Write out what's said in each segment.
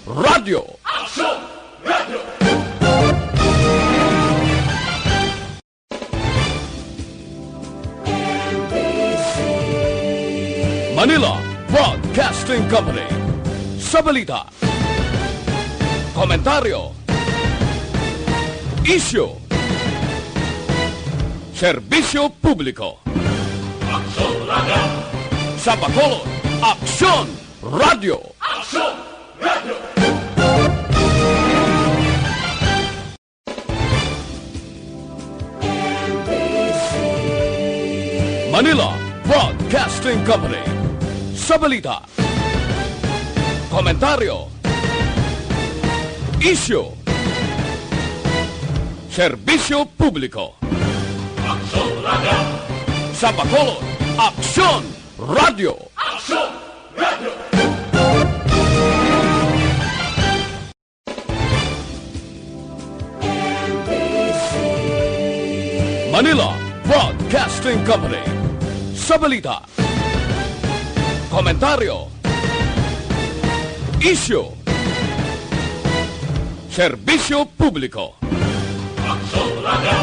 Radio. Action Radio. Manila Broadcasting Company. Sa balita, komentaryo, isyu, serbisyo publiko. Action Radio. Sa Bacolod, Aksyon Radio. Action Radio. Manila Broadcasting Company. Sa balita, komentaryo, isyu, serbisyo publiko. Action Radio. Sa Bacolod, Aksyon Radio. Action Radio. Manila Broadcasting Company. Sa balita, komentaryo, isyu, serbisyo publiko. Action Radio.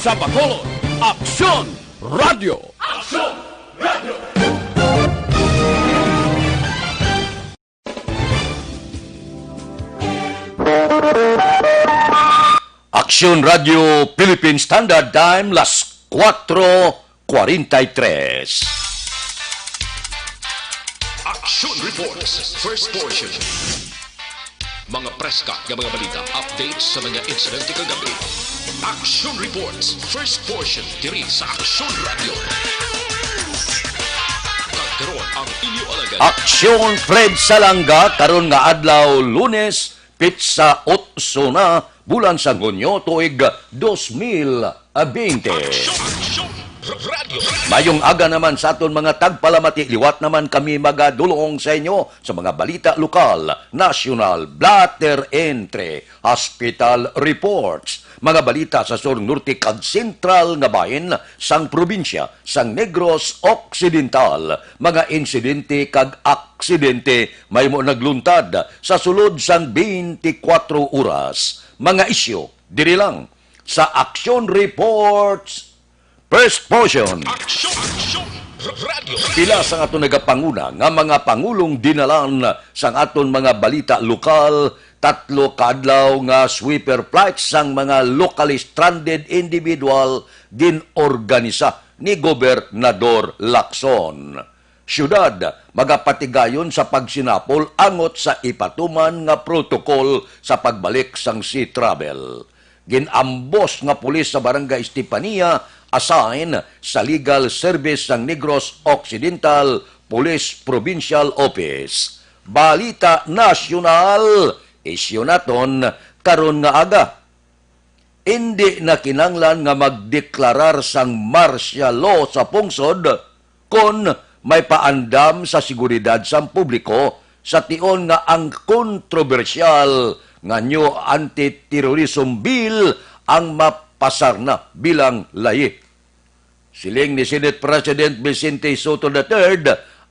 Sa Bacolod, Aksyon Radio. Action Radio. Aksyon Radio Philippine Standard Time, las 4:43. Action Reports, first portion. Mga preska ng mga balita, updates sa mga insidente kagabi. Action Reports, first portion, diri sa Action Radio. Kagkaroon ang inyo alagad. Aksyon Fred Salanga karon nga adlaw Lunes, pitsa 8 na bulan sa Hunyo tuig 2020. Action Radio. Mayong aga naman sa aton mga tagpalamati, liwat naman kami magadulong sa inyo sa mga balita lokal, national, blatter entry, hospital reports, mga balita sa Sur Norte kag Sentral nga bahin sang probinsya sang Negros Occidental, mga insidente kag aksidente may mo nagluntad sa sulod sang 24 oras, mga isyu diri lang sa Action Reports first portion. Action Radio. Pila sa aton nagapanguna nga mga pangulong dinalan sang aton mga balita lokal, 3 kadlaw nga sweeper flights sang mga locally stranded individual ginorganisa ni Gobernador Lacson. Syudad magapatigayon sa pagsinapol angot sa ipatuman nga protokol sa pagbalik sang sea travel. Ginambos nga pulis sa Barangay Estefania assign sa Legal Service ng Negros Occidental Police Provincial Office. Balita Nasyonal, isyu naton karon nga aga. Hindi na kinanglan nga magdeklarar sang martial law sa pungsod kon may paandam sa seguridad sang publiko sa tion nga ang kontrobersyal nga new anti-terrorism bill ang mapasar na bilang layi. Siling ni Senate President Vicente Soto III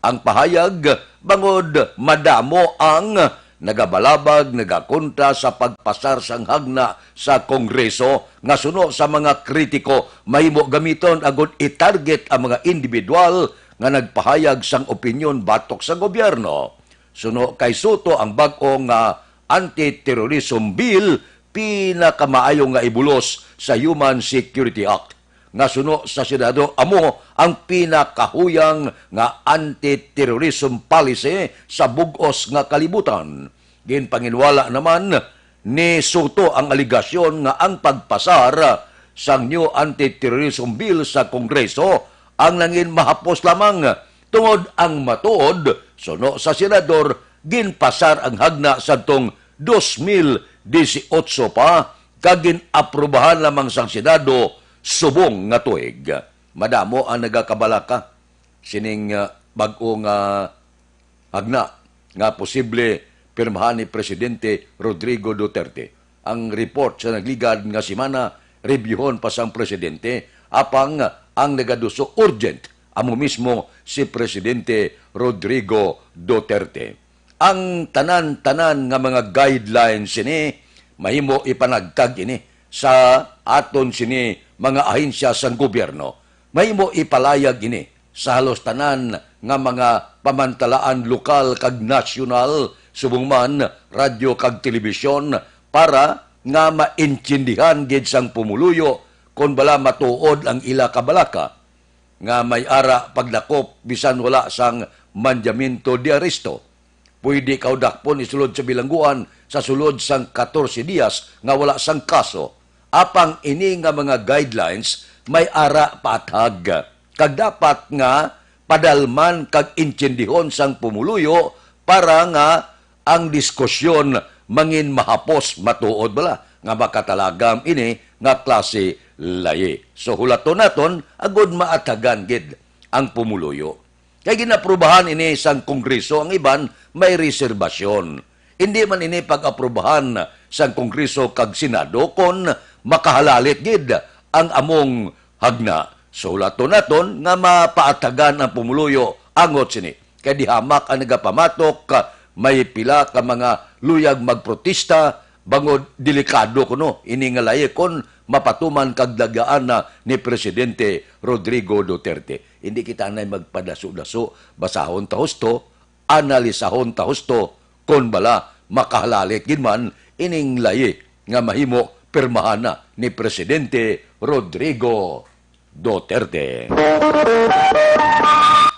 ang pahayag bangod madamo ang nagabalabag, nagakontra sa pagpasar sang hagna sa Kongreso nga suno sa mga kritiko mahimo gamiton agud i-target ang mga individual nga nagpahayag sang opinyon batok sa gobyerno. Suno kay Soto ang bag-o nga anti-terrorism bill pinakamaayo nga ibulos sa Human Security Act. Nga suno sa Senado amo ang pinakahuyang nga anti-terrorism policy sa bugos nga kalibutan. Ginpanginwala naman ni Soto ang aligasyon nga ang pagpasar sang new anti-terrorism bill sa Kongreso ang nangin mahapos lamang tungod ang matuod suno sa Senador ginpasar ang hagna sadtong 2018 pa kag ginaprubahan lamang sang Senado subong nga tuig. Madamo ang nagakabalaka sining bag-o nga hagna nga posible pirmahan ni Presidente Rodrigo Duterte. Ang report sa nagligad nga semana reviewon pa sang Presidente apang ang nagaduso urgent amo mismo si Presidente Rodrigo Duterte. ang tanan-tanan nga mga guidelines ini mahimo ipanagkag ini sa aton sini mga ahensya sa gobyerno. Mahimo ipalayag ini sa halos tanan nga mga pamantalaan lokal kag nasyonal subong man radyo kag telebisyon para nga maintindihan gid sang pumuluyo kon bala matuod ang ila kabalaka nga may ara pagdakop bisan wala sang mandamiento de aresto. Pwede kaudakpon isulod sa bilangguan sa sulod sang 14 dias nga wala sang kaso. Apang ini nga mga guidelines may ara patag. Kag dapat nga padalman kag intindihon sang pumuluyo para nga ang diskusyon mangin mahapos matuod bala nga makatalagam ini nga klase layi. So hulaton naton agud maatagan gid ang pumuluyo. Kaya ginaprubahan ini sang Kongreso, ang iban may reserbasyon. Hindi man ini pag-aprubahan sang Kongreso kag Senado kon makahalalit gid ang among hagna. So hulaton naton nga mapaatagan ang pumuluyo angot sini. Kaya dihamak ang nagapamatok may pila ka mga luyag magprotesta bangod delikado kuno ini nga layi kon mapatuman kag dagaan na ni Presidente Rodrigo Duterte. Hindi kita na magpadaso-daso, basahon ta husto, analisahon ta husto, kon bala makahalalit ginman ining layi nga mahimo pirmahan na ni Presidente Rodrigo Duterte.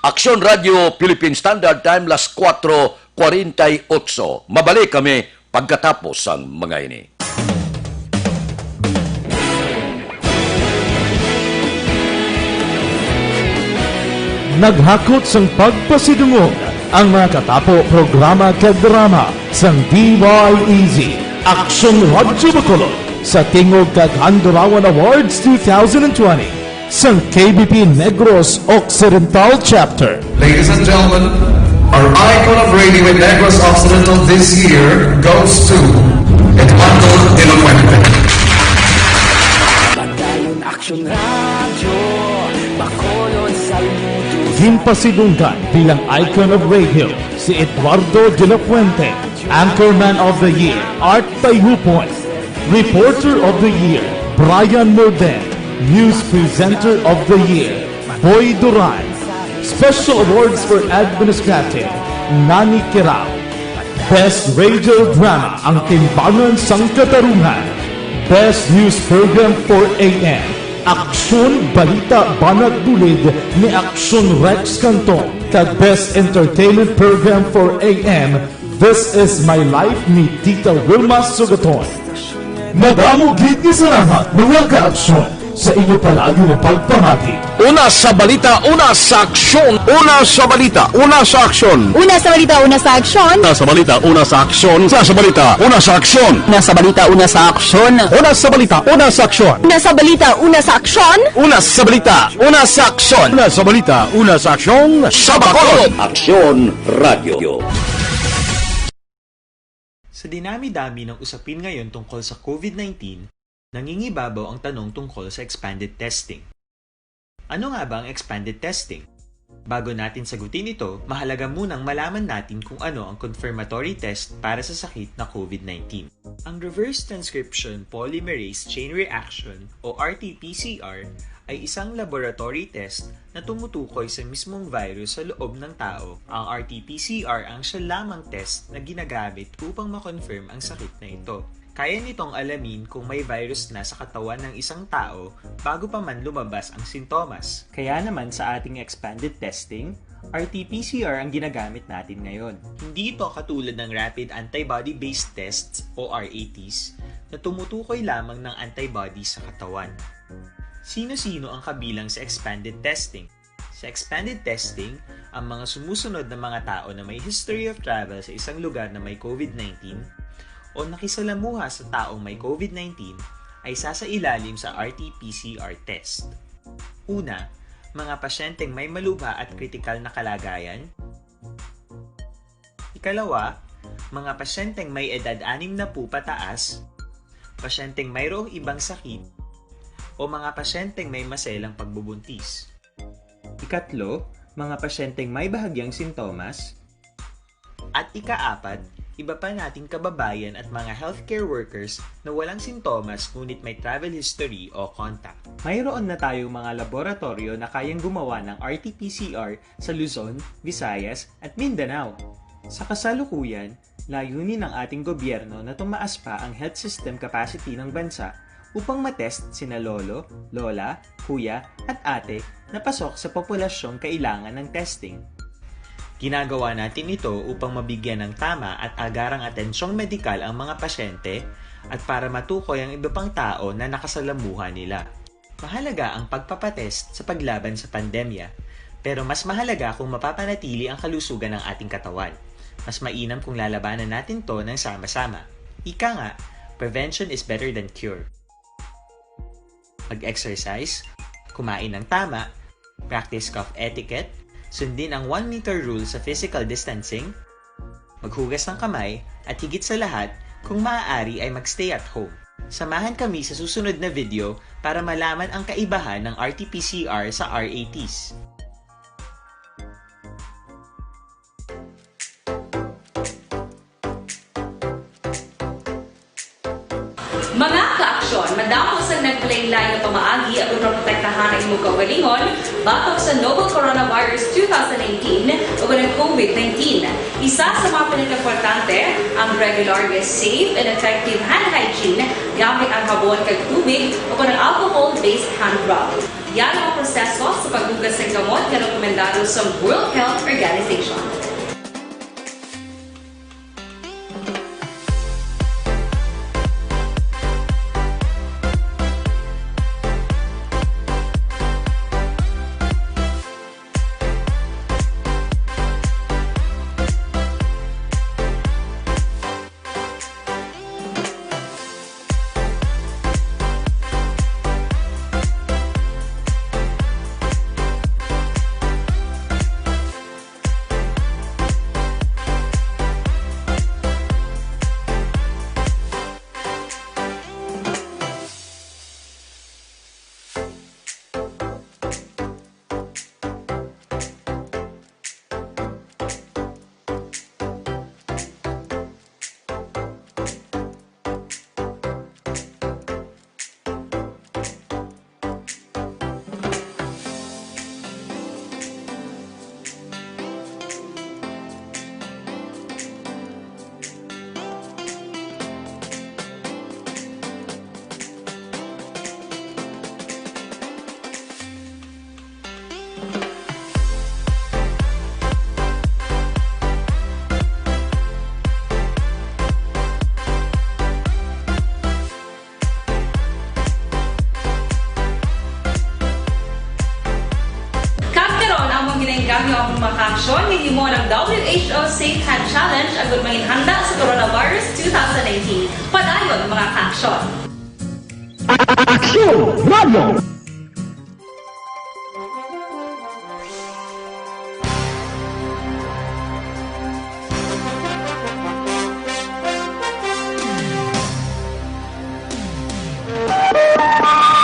Aksyon Radio Philippine Standard Time, las 4:48. Mabalik kami pagkatapos ang mga ini. Naghakot sang pagpasidungog ang mga katapo programa kag drama sang DYEZ Aksyon Radio Bacolod sa Tingog kag Handurawan Awards 2020 sang KBP Negros Occidental Chapter. Ladies and gentlemen, our icon of radio in Negros Occidental this year goes to Eduardo de la Fuente. Pagdayon Aksyon Radio, Bacolod Saludo. Himpasidunggan bilang icon of radio si Eduardo de la Fuente, Anchorman of the Year, Art Tayhupoy, Reporter of the Year, Brian Morden, News Presenter of the Year, Boy Duran, Special Awards for Administrative, Nani Kirao, Best Radio Drama, Ang Timbangan sang Katarungan, Best News Program for AM, Aksyon Balita Banat Bulid ni Aksyon Rex Canton, kag Best Entertainment Program for AM, This Is My Life ni Tita Wilma Sugaton. Madamo gid ni salamat mga ka-aksyon sa inyo palagi na pagpamati. Una sa balita, una sa aksyon. Una sa balita, una sa aksyon. Una sa balita, una sa aksyon. Una sa balita, una sa aksyon. Una sa balita, una sa aksyon. Una sa balita, una sa aksyon. Una sa balita, una sa aksyon. Una sa balita, una sa aksyon. Una sa balita, una sa aksyon. Una sa balita, una sa aksyon. Sa Bacolod. Aksyon Radio. Sa dinami-dami ng usapin ngayon tungkol sa COVID-19, nangingibabaw ang tanong tungkol sa expanded testing. Ano nga ba ang expanded testing? Bago natin sagutin ito, mahalaga munang malaman natin kung ano ang confirmatory test para sa sakit na COVID-19. Ang reverse transcription polymerase chain reaction o RT-PCR ay isang laboratory test na tumutukoy sa mismong virus sa loob ng tao. Ang RT-PCR ang siya lamang test na ginagamit upang makonfirm ang sakit na ito. Kaya nitong alamin kung may virus na sa katawan ng isang tao bago pa man lumabas ang sintomas. Kaya naman sa ating expanded testing, RT-PCR ang ginagamit natin ngayon. Hindi ito katulad ng rapid antibody-based tests o RATs na tumutukoy lamang ng antibodies sa katawan. Sino-sino ang kabilang sa expanded testing? Sa expanded testing, ang mga sumusunod na mga tao na may history of travel sa isang lugar na may COVID-19 o nakisalamuha sa taong may COVID-19 ay sasailalim sa RT-PCR test. Una, mga pasyenteng may malubha at kritikal na kalagayan. Ikalawa, mga pasyenteng may edad 60 pataas, pasyenteng mayroong ibang sakit, o mga pasyenteng may maselang pagbubuntis. Ikatlo, mga pasyenteng may bahagyang sintomas. At ika-4, iba pa nating kababayan at mga healthcare workers na walang sintomas ngunit may travel history o contact. Mayroon na tayong mga laboratorio na kayang gumawa ng RT-PCR sa Luzon, Visayas at Mindanao. Sa kasalukuyan, layunin ng ating gobyerno na tumaas pa ang health system capacity ng bansa upang matest sina lolo, lola, kuya at ate na pasok sa populasyong kailangan ng testing. Ginagawa natin ito upang mabigyan ng tama at agarang atensyong medikal ang mga pasyente at para matukoy ang iba pang tao na nakasalamuhan nila. Mahalaga ang pagpapatest sa paglaban sa pandemya, pero mas mahalaga kung mapapanatili ang kalusugan ng ating katawan. Mas mainam kung lalabanan natin to ng sama-sama. Ika nga, prevention is better than cure. Mag-exercise, kumain ng tama, practice cough etiquette, sundin ang 1 meter rule sa physical distancing, maghugas ng kamay, at higit sa lahat, kung maaari ay magstay at home. Samahan kami sa susunod na video para malaman ang kaibahan ng RT-PCR sa RATs. Mga ka-aksyon, madamo sa naglaylay na pamaagi at protektahan ang imong kaugalingon batok sa novel coronavirus 2019 o ng COVID-19. Isa sa mga pinaka-importante ang regular, safe, and effective hand hygiene gamit ang habon kag tubig o ng alcohol-based hand rub. Yan ang proseso sa paghugas ng gamot na rekomendado sa World Health Organization. Gamyo ang makaksyon, hindi mo ng WHO Safe Hand Challenge agad mahinhanda sa coronavirus 2019. Padayon mga kaaksyon! Aksyon Radio!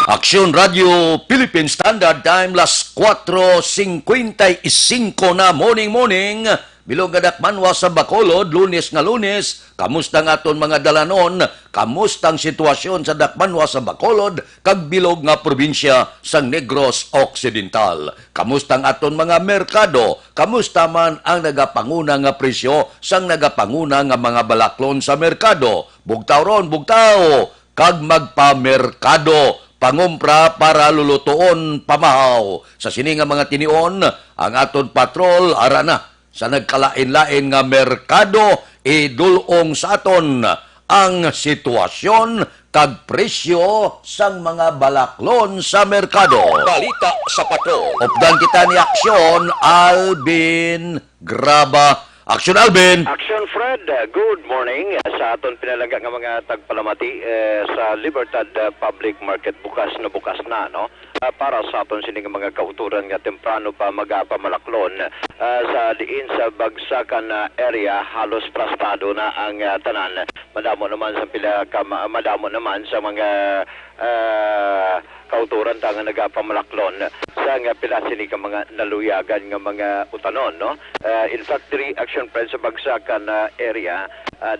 Aksyon Radio Philippine Standard Time, las 4:55 na morning. Bilog nga dakmanwa sa Bacolod, Lunes nga Lunes. Kamusta nga aton mga dalanon? Kamusta ang sitwasyon sa dakmanwa sa Bacolod kag bilog nga probinsya sa Negros Occidental? Kamusta ang aton mga merkado? Kamusta man ang nagapanguna nga presyo sang nagapanguna nga mga balaklon sa merkado? Bugtaw ron, bugtaw! Kag magpamerkado, pangumpra para lulutuon pamahaw. Sa sini nga mga tinion, ang aton patrol arana sa nagkalain-lain nga merkado, idulong sa aton ang sitwasyon kag presyo sang mga balaklon sa merkado. Balita sa patrol. Updan kita ni Aksyon, Alvin Graba. Aksyon, Alvin! Aksyon, Fred. Good morning. Sa aton pinalaga nga mga tagpalamati sa Libertad Public Market bukas na, no? Para sa aton sining mga kauturan nga temprano pa magapamalaklon sa diin sa bagsakan na area halos prastado na ang tanan. Madamo naman sa madamo naman sa mga kauturan ta nga nagapamalaklon sa nga pila sini ka mga naluyagan nga mga utanon, no? In fact, diri action plan sa bagsakan na area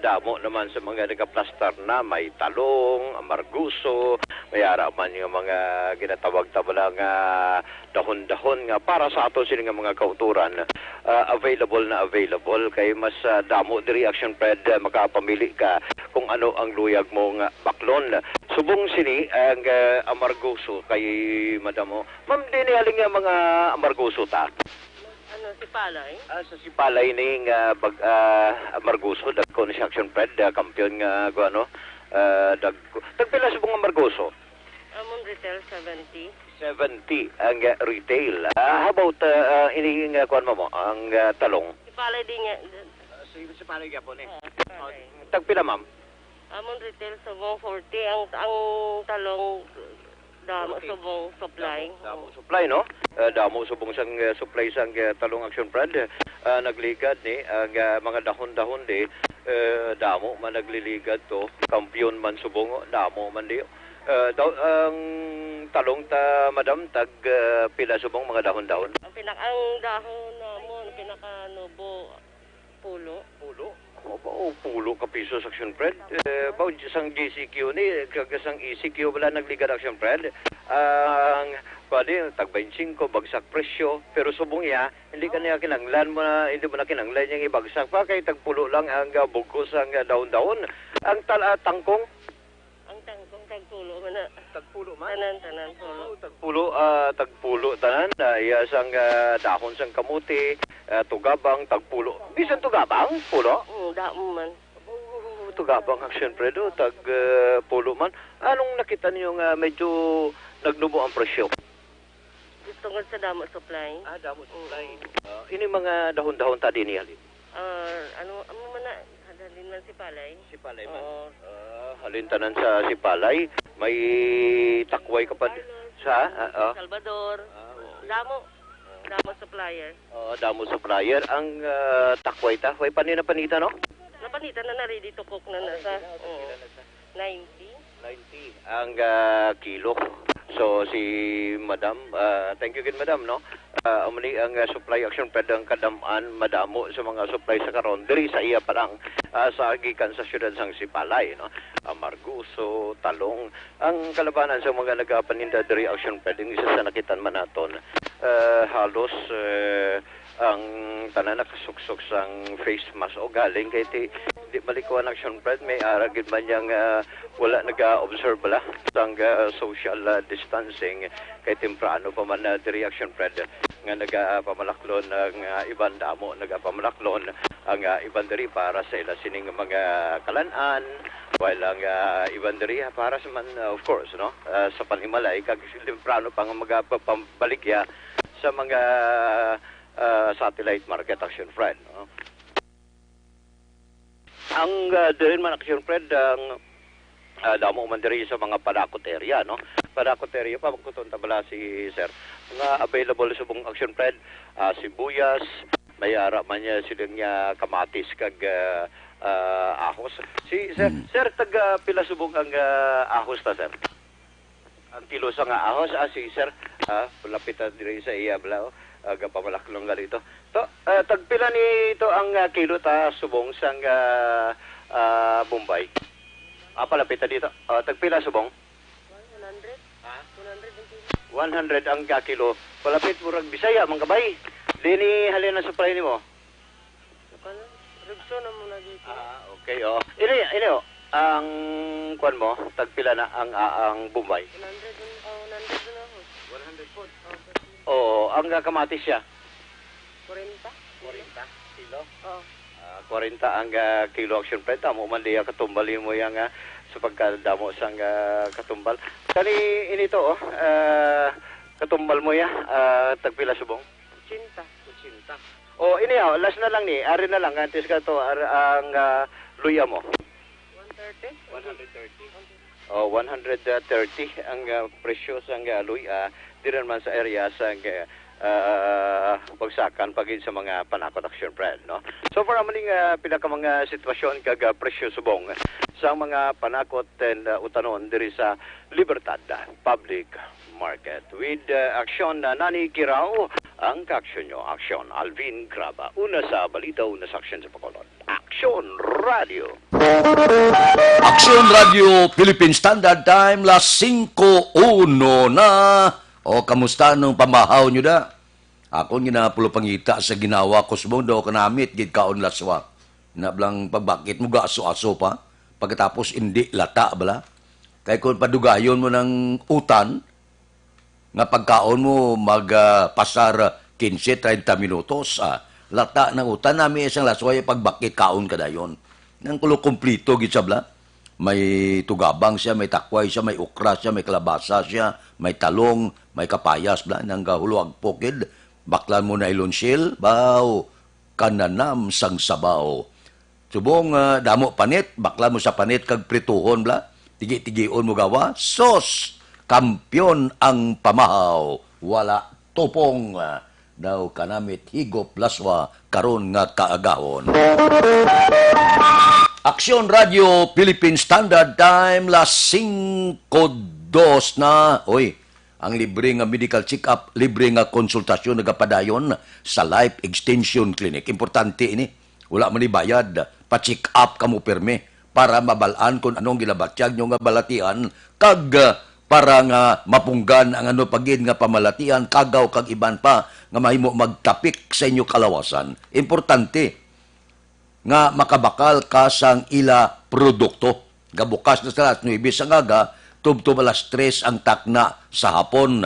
damo naman sa mga nagaplastar na may talong, amarguso, may ara man yung mga ginatawag-tabala nga dahon-dahon nga para sa ato sini nga mga kauturan available kay mas damo diri action plan makapamili ka kung ano ang luyag mo nga baklon. Subong sini ang amarguso kay madamo. Ma'am, dini aling nga mga amarguso ta? Ano, Sipalay? Sa Sipalay ning amarguso, dagko ni action plan, kampiyon nga dagpila subong amarguso? Among retail, 70. 70 ang retail. How about ini nga kuan mo ang talong? Sipalay din nga. Sipalay gyapon eh. Tagpila ma'am? Among retail, subong 40. Ang talong, damo subong supply. Damo supply, no? Damo subong sang supply sang talong action brand. Nagligad ni ang mga dahon-dahon di damo man nagliligad to. Kampiyon man subong damo man di. Ang talong ta madam tag pila subong mga dahon-dahon. Ang dahon namon pinaka-nubo pulo. Pulo ka piso sa action brand. Bao sang GCQ ni kagasang ECQ wala nagligad action brand. Ang pwede tag 25 bagsak presyo pero subong iya hindi ka niya kinanglan mo na hindi mo na kinanglan yung ibagsak pa kay tagpulo lang ang bugkos ang daon-daon. Ang tangkong Tagpulo man na. Tagpulo man? Tanan pulo. Tagpulo tanan. Sang dahon sang kamuti, tugabang, tagpulo. Bisan tugabang, pulo? Damo man. Tugabang action predo, tagpulo man. Anong nakita niyo nga medyo nagnubo ang presyo? Tungkol sa damo supply. Damo supply. Ini mga dahon-dahon ta din halin. Ano man na halin man Sipalay. Sipalay man. Halintanan sa Sipalay, may takway ka pa sa Salvador. Damo supplier. Damo supplier ang takway ta. Way panita no? Napanita na ready to cook na nasa 90 ang kilo. So si Madam, thank you again Madam, no? Umani ang supply action pedang kadamaan madamo sa mga supply sa karon diri sa iya pa lang sa gikan sa syudad sang Sipalay, no? Amarguso, talong, ang kalabanan sa mga nagapaninda diri action pedang isa sa nakitan man naton. Halos ang tanan nakasuksok sang face mask o galing kay di malikuan action pred may aragid man yang wala naga-observe bala sang social distancing kay temprano pa man diri action pred nga nagapamalaklon ang iban damo nagapamalaklon ang iban diri para sa ila sining mga kalan-an while ang iban diri para sa man of course no sa panimalay kag temprano pa nga magapambalikya sa mga satellite market action friend, no? Ang din man action friend ang damo man diri sa mga padakot area, no? Padakot area pa magkuton tabala si sir. Nga available sa bung action friend, sibuyas, may ara man niya silang niya kamatis kag ahos. Si sir tag pila subong ang ahos ta sir? Ang kilo sa nga ahos si sir lapitan diri sa iya bala pamalaklong galito. To tagpila ni ito ang kilo ta subong sang Bombay. Palapitan dito. Tagpila subong? 100. 100 ang kilo. Palapit murag Bisaya man kabay. Dini halin na supply nimo. Rugso na muna dito. Okay Ini ang kuan mo tagpila na ang Bombay. 100 na ho. 100 po. Ang kamatis siya? 40 kilo? 40 ang kilo action plan. Tamo man diya katumbal mo yang sa pagkadamo sang katumbal. Kani inito katumbal mo ya tagpila subong? 80. Ini last na lang ni. Ari na lang antes ka to ang luya mo. 130. 130 ang presyo sang luya diran man sa area sang bagsakan pagin sa mga panakot action plan, no? So para maning pinaka mga sitwasyon kag presyo subong sa mga panakot and utanon diri sa Libertad Public Market. With action Nani Kirao, ang ka-action nyo, action Alvin Graba. Una sa balita, una sa action sa Bacolod. Action Radio. Action Radio Philippine Standard Time, las 5:01 na. O, kamusta nung pamahaw nyo da? Ako ginapulo pangita sa ginawa ko subong daw kanamit gid kaon laswa. Nablang pagbakit mo aso-aso pa. Pagkatapos hindi lata bala. Kay kung padugayon mo ng utan, nga pagkaon mo magpasar 15-30 minutos, lata ng utan namin isang lasway pagbakit kaon kadayon. Nang kulo kumplito gid sabla. May tugabang siya, may takway siya, may ukra siya, may kalabasa siya, may talong, may kapayas bla nang gahuluag pokid. Baklan mo na ilonsil, baw kananam sang sabaw. Subong damo panit, baklan mo sa panit kag prituhon bla. Tigi-tigion mo gawa, sos, kampyon ang pamahaw, wala tupong, daw kanamit higop laswa, karon nga kaagahon. Action Radio Philippine Standard Time, las 5:02 na. Oy, ang libre nga medical check-up, libre nga konsultasyon nagapadayon sa Life Extension Clinic. Importante ini, wala man ibayad, pa-check up kamo perme para mabalaan kung anong gilabatyag nyo nga balatian, kag para nga mapunggan ang ano pagin nga pamalatian, kagaw kag iban pa nga mahimo magtapik sa inyo kalawasan. Importante nga makabakal ka sang ila produkto. Gabukas na sa alas 9 sa ngaga, tubtub alas 3 ang takna sa hapon.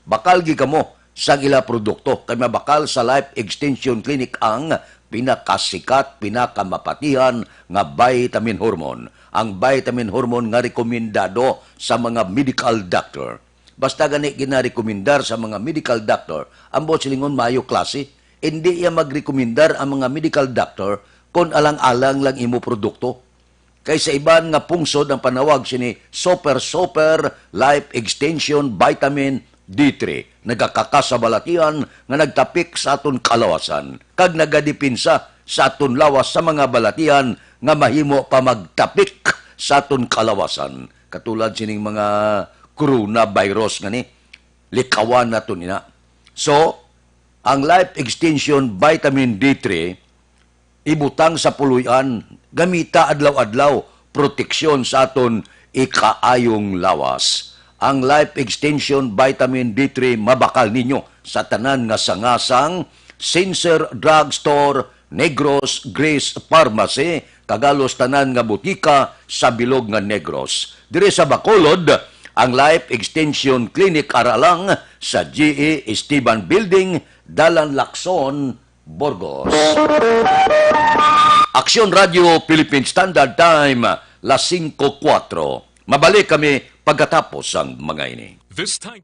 Bakal gi kamo sang ila produkto. Kay mabakal sa Life Extension Clinic ang pinakasikat, pinakamapatihan nga vitamin hormone. Ang vitamin hormone nga rekomendado sa mga medical doctor. Basta gani ginarekomendar sa mga medical doctor, ang silingon mayo klase, hindi iya magrekomendar ang mga medical doctor kung alang-alang lang imo produkto. Kaysa iban nga pungsod ang panawag sini Super Life Extension Vitamin D3. Nagakakasabalatian nga nagtapik sa aton kalawasan. Kag nagadipinsa sa aton lawas sa mga balatian nga mahimo pa magtapik sa aton kalawasan. Katulad sining mga coronavirus nga ni, likawan na ito nina. So, ang Life Extension Vitamin D3, ibutang sa puluyan, gamita adlaw-adlaw, proteksyon sa aton ikaayong lawas. Ang Life Extension Vitamin D3 mabakal ninyo sa tanan nga sangasang Sincere Drugstore, Negros Grace Pharmacy, kagalos tanan nga butika sa bilog nga Negros. Dire sa Bacolod, ang Life Extension Clinic aralang sa GE Esteban Building, Dalan Lacson, Burgos. Action Radio Philippine Standard Time, las 5:04. Mabalik kami pagkatapos ang mga ini. This time.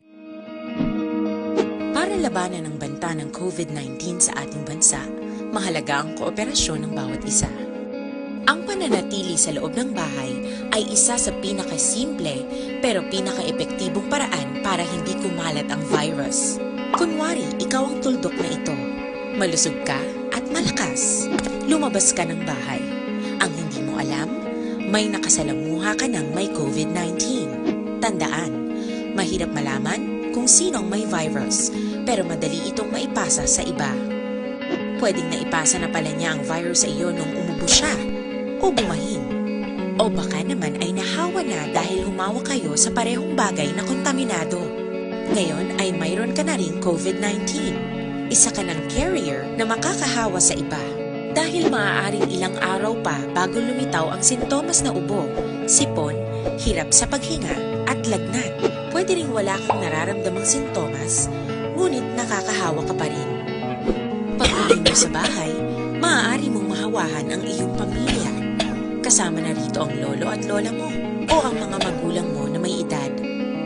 Para labanan ang banta ng COVID-19 sa ating bansa, mahalaga ang kooperasyon ng bawat isa. Ang pananatili sa loob ng bahay ay isa sa pinakasimple pero pinaka-epektibong paraan para hindi kumalat ang virus. Kunwari, ikaw ang tuldok na ito. Malusog ka at malakas. Lumabas ka ng bahay. Ang hindi mo alam, may nakasalamuha ka ng may COVID-19. Tandaan, mahirap malaman kung sinong may virus, pero madali itong maipasa sa iba. Pwedeng naipasa na pala niya ang virus sa iyo nung umubo siya o bumahin. O baka naman ay nahawa na dahil humawa kayo sa parehong bagay na kontaminado. Ngayon ay mayroon ka na ring COVID-19. Isa ka ng carrier na makakahawa sa iba. Dahil maaaring ilang araw pa bago lumitaw ang sintomas na ubo, sipon, hirap sa paghinga at lagnat. Pwede ring wala kang nararamdamang sintomas, ngunit nakakahawa ka pa rin. Pag-uwi mo sa bahay, maaari mong mahawahan ang iyong pamilya. Kasama na rito ang lolo at lola mo o ang mga magulang mo na may edad.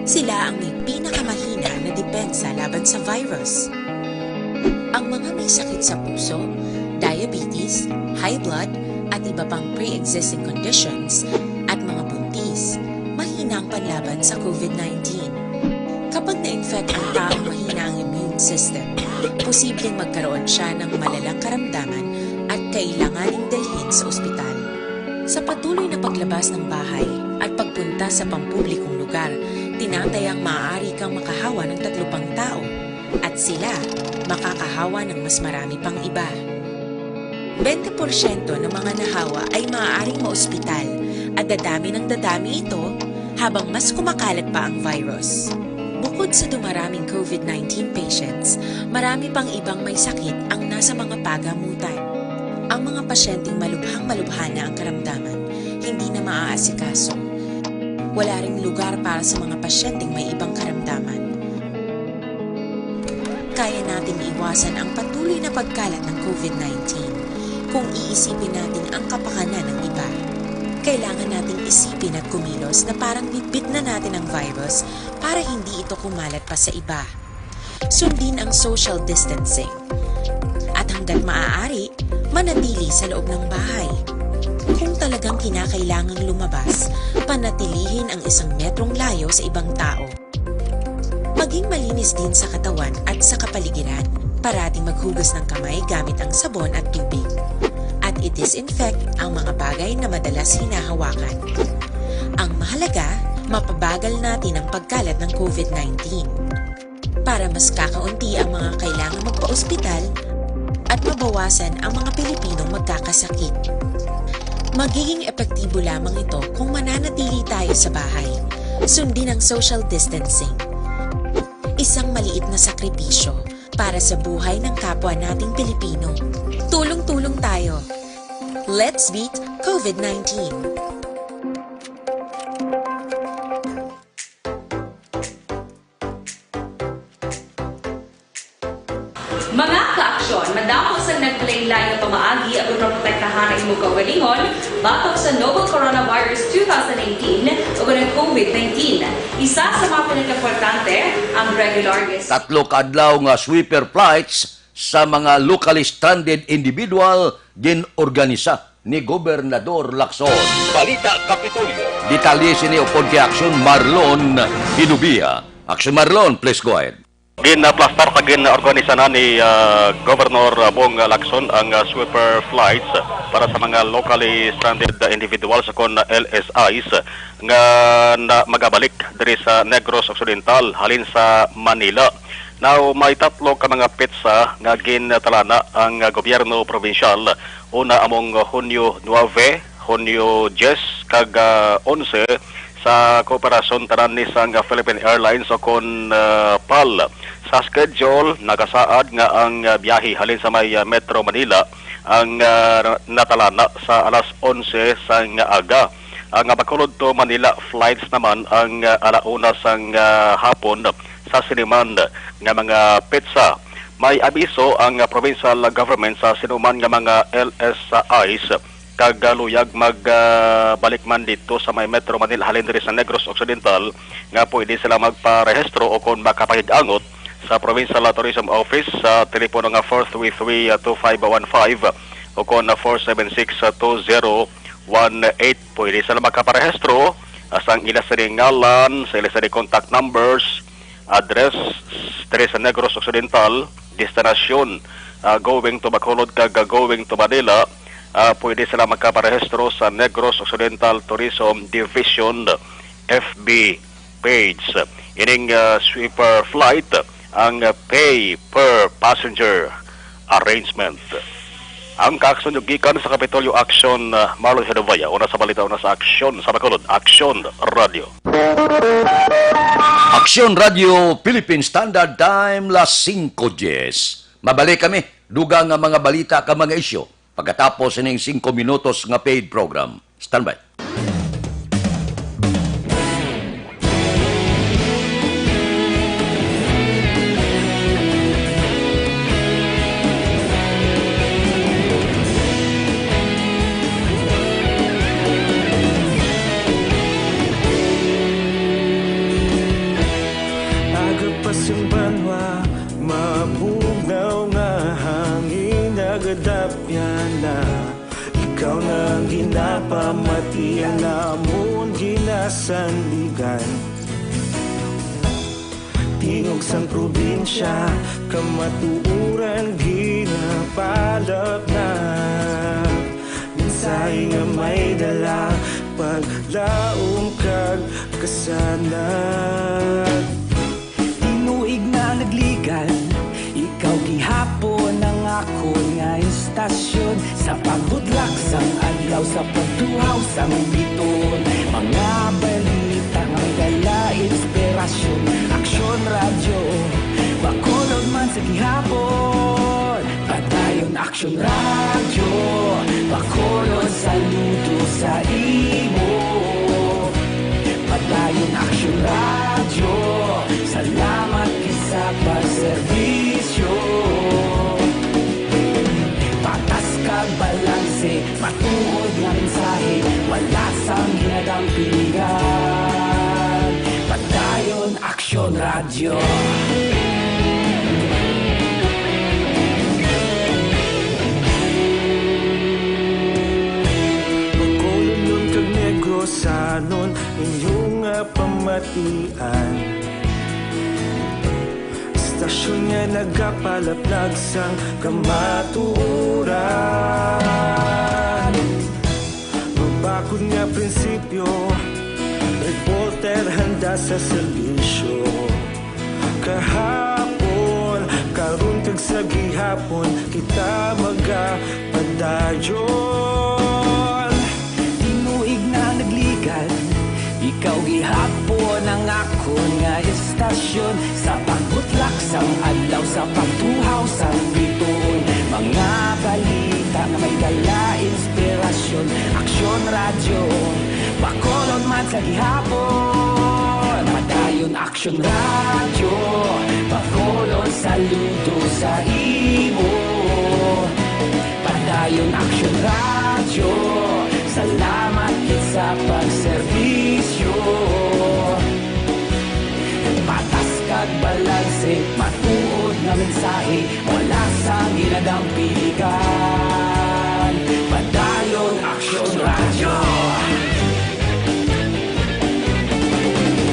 Sila ang may pinakamahina na depensa laban sa virus. Ang mga may sakit sa puso, diabetes, high blood, at iba pang pre-existing conditions, at mga buntis, mahina ang panlaban sa COVID-19. Kapag na-infect ang taong mahina ang immune immune system, posibleng magkaroon siya ng malalang karamdaman at kailanganing dalhin sa ospital. Sa patuloy na paglabas ng bahay at pagpunta sa pampublikong lugar, tinatayang maaari kang makahawa ng 3 pang tao at sila makakahawa ng mas marami pang iba. 20% ng mga nahawa ay maaaring maospital at dadami ng dadami ito habang mas kumakalat pa ang virus. Bukod sa dumaraming COVID-19 patients, marami pang ibang may sakit ang nasa mga pagamutan. Ang mga pasyenteng malubhang-malubha na ang karamdaman, hindi na maaasikaso. Wala ring lugar para sa mga pasyenteng may ibang karamdaman. Kaya nating iwasan ang patuloy na pagkalat ng COVID-19 kung iisipin natin ang kapakanan ng iba. Kailangan nating isipin at kumilos na parang bitbit na natin ang virus para hindi ito kumalat pa sa iba. Sundin ang social distancing. At hanggat maaari, manatili sa loob ng bahay. Kung talagang kinakailangang lumabas, panatilihin ang 1 metrong layo sa ibang tao. Maging malinis din sa katawan at sa kapaligiran. Parating maghugas ng kamay gamit ang sabon at tubig. At i-disinfect ang mga bagay na madalas hinahawakan. Ang mahalaga, mapabagal natin ang pagkalat ng COVID-19 para mas kakaunti ang mga kailangang magpa-ospital at mabawasan ang mga Pilipinong magkakasakit. Magiging epektibo lamang ito kung mananatili tayo sa bahay. Sundin ang social distancing. Isang maliit na sakripisyo para sa buhay ng kapwa nating Pilipino. Tulong-tulong tayo. Let's beat COVID-19. Mga ka-aksyon, madamo sa naglaylay na pamaagi at protektahan ang imong kaugalingon batok sa novel coronavirus 2018 o ng COVID-19. Isa sa mga pinaka-importante ang regular guest. 3 kaadlaw nga sweeper flights sa mga locally stranded individual ginorganisa ni Gobernador Lacson. Balita Kapitolyo. Detalye sini upod kay Aksyon Marlon Hinubia. Aksyon Marlon, please go ahead. Ginaplastar sa gin-organisa na ni Governor Bong Lacson ang sweeper flights para sa mga locally stranded individuals kon LSIs nga magabalik diri sa Negros Occidental halin sa Manila. Now, may 3 ka mga petsa nga gintalana ang gobyerno provincial. Una among Hunyo 9, Hunyo 10, kag 11 sa kooperasyon tanan ni sang Philippine Airlines o kon PAL. Sa schedule, nagasaad nga ang biyahe halin sa may Metro Manila ang natalana sa alas 11 sang aga. Ang bakulod to Manila flights naman ang alauna sang hapon sa siniman nga mga petsa. May abiso ang provincial government sa sinuman nga mga LSIs kagaluyag magbalik man dito sa may Metro Manila halin diri sa Negros Occidental nga pwede sila magparehistro o kung makapahig-angot sa Provincial Tourism Office sa telepono nga 433-2515 o kung 476-2018 pwede sila makaparehistro asang ila sa ngalan, sa ila sa contact numbers, address diri sa Negros Occidental, destinasyon going to Bacolod kag going to Manila. Pwede sila magkaparehistro sa Negros Occidental Tourism Division FB page. Ining sweeper flight ang pay per passenger arrangement. Ang kaaksyon yung gikan sa Kapitolyo Aksyon Marlon Hedovaya. Una sa balita, una sa aksyon sa Bacolod. Aksyon Radio. Aksyon Radio Philippine Standard Time las 5:10. Mabalik kami dugang nga mga balita ka mga isyo pagkatapos ning 5 minutos nga paid program. Standby. Ikaw na ginapamatian namon ginasandigan. tingog sang probinsya, kamatuuran ginapalap na. Minsay nga may dala, paglaom kag kasanag. Tinuig na nagligan, ikaw gihapon ang ako nga istasyon. Sa pagbudlak sang adlaw, sa pagtuhaw sang biton. Mga balita nga dala inspirasyon. Aksyon radyo, bakolod man sa gihapon. Padayon aksyon radyo, bakolod saludo sa imo. Padayon aksyon radyo, salamat kisa pagserbisyo. Patas kag balanse, matuod nga mensahe, wala sang ginadampingan. Padayon aksyon radyo. Bacolod kag Negrosanon, inyong pamatian. Istasyon nga nagapalaplag sang kamatuuran. Mabakod nga prinsipyo, reporter handa sa serbisyo. Kahapon, karon kag sa gihapon, kita magapadayon. Tinuig na nagligan, ikaw gihapon ang ako nga istasyon. Sa pagbutlak sang adlaw, sa pagtuhaw sang biton. Mga balita na may dala inspirasyon. Aksyon radyo, bakolod man sa gihapon. Padayon aksyon radyo, bakolod saludo sa imo. Padayon aksyon radyo, salamat kit sa pagserbisyo. Patas kag balanse, matuod nga mensahe, wala sang ginadampigan. Padayon aksyon radyo.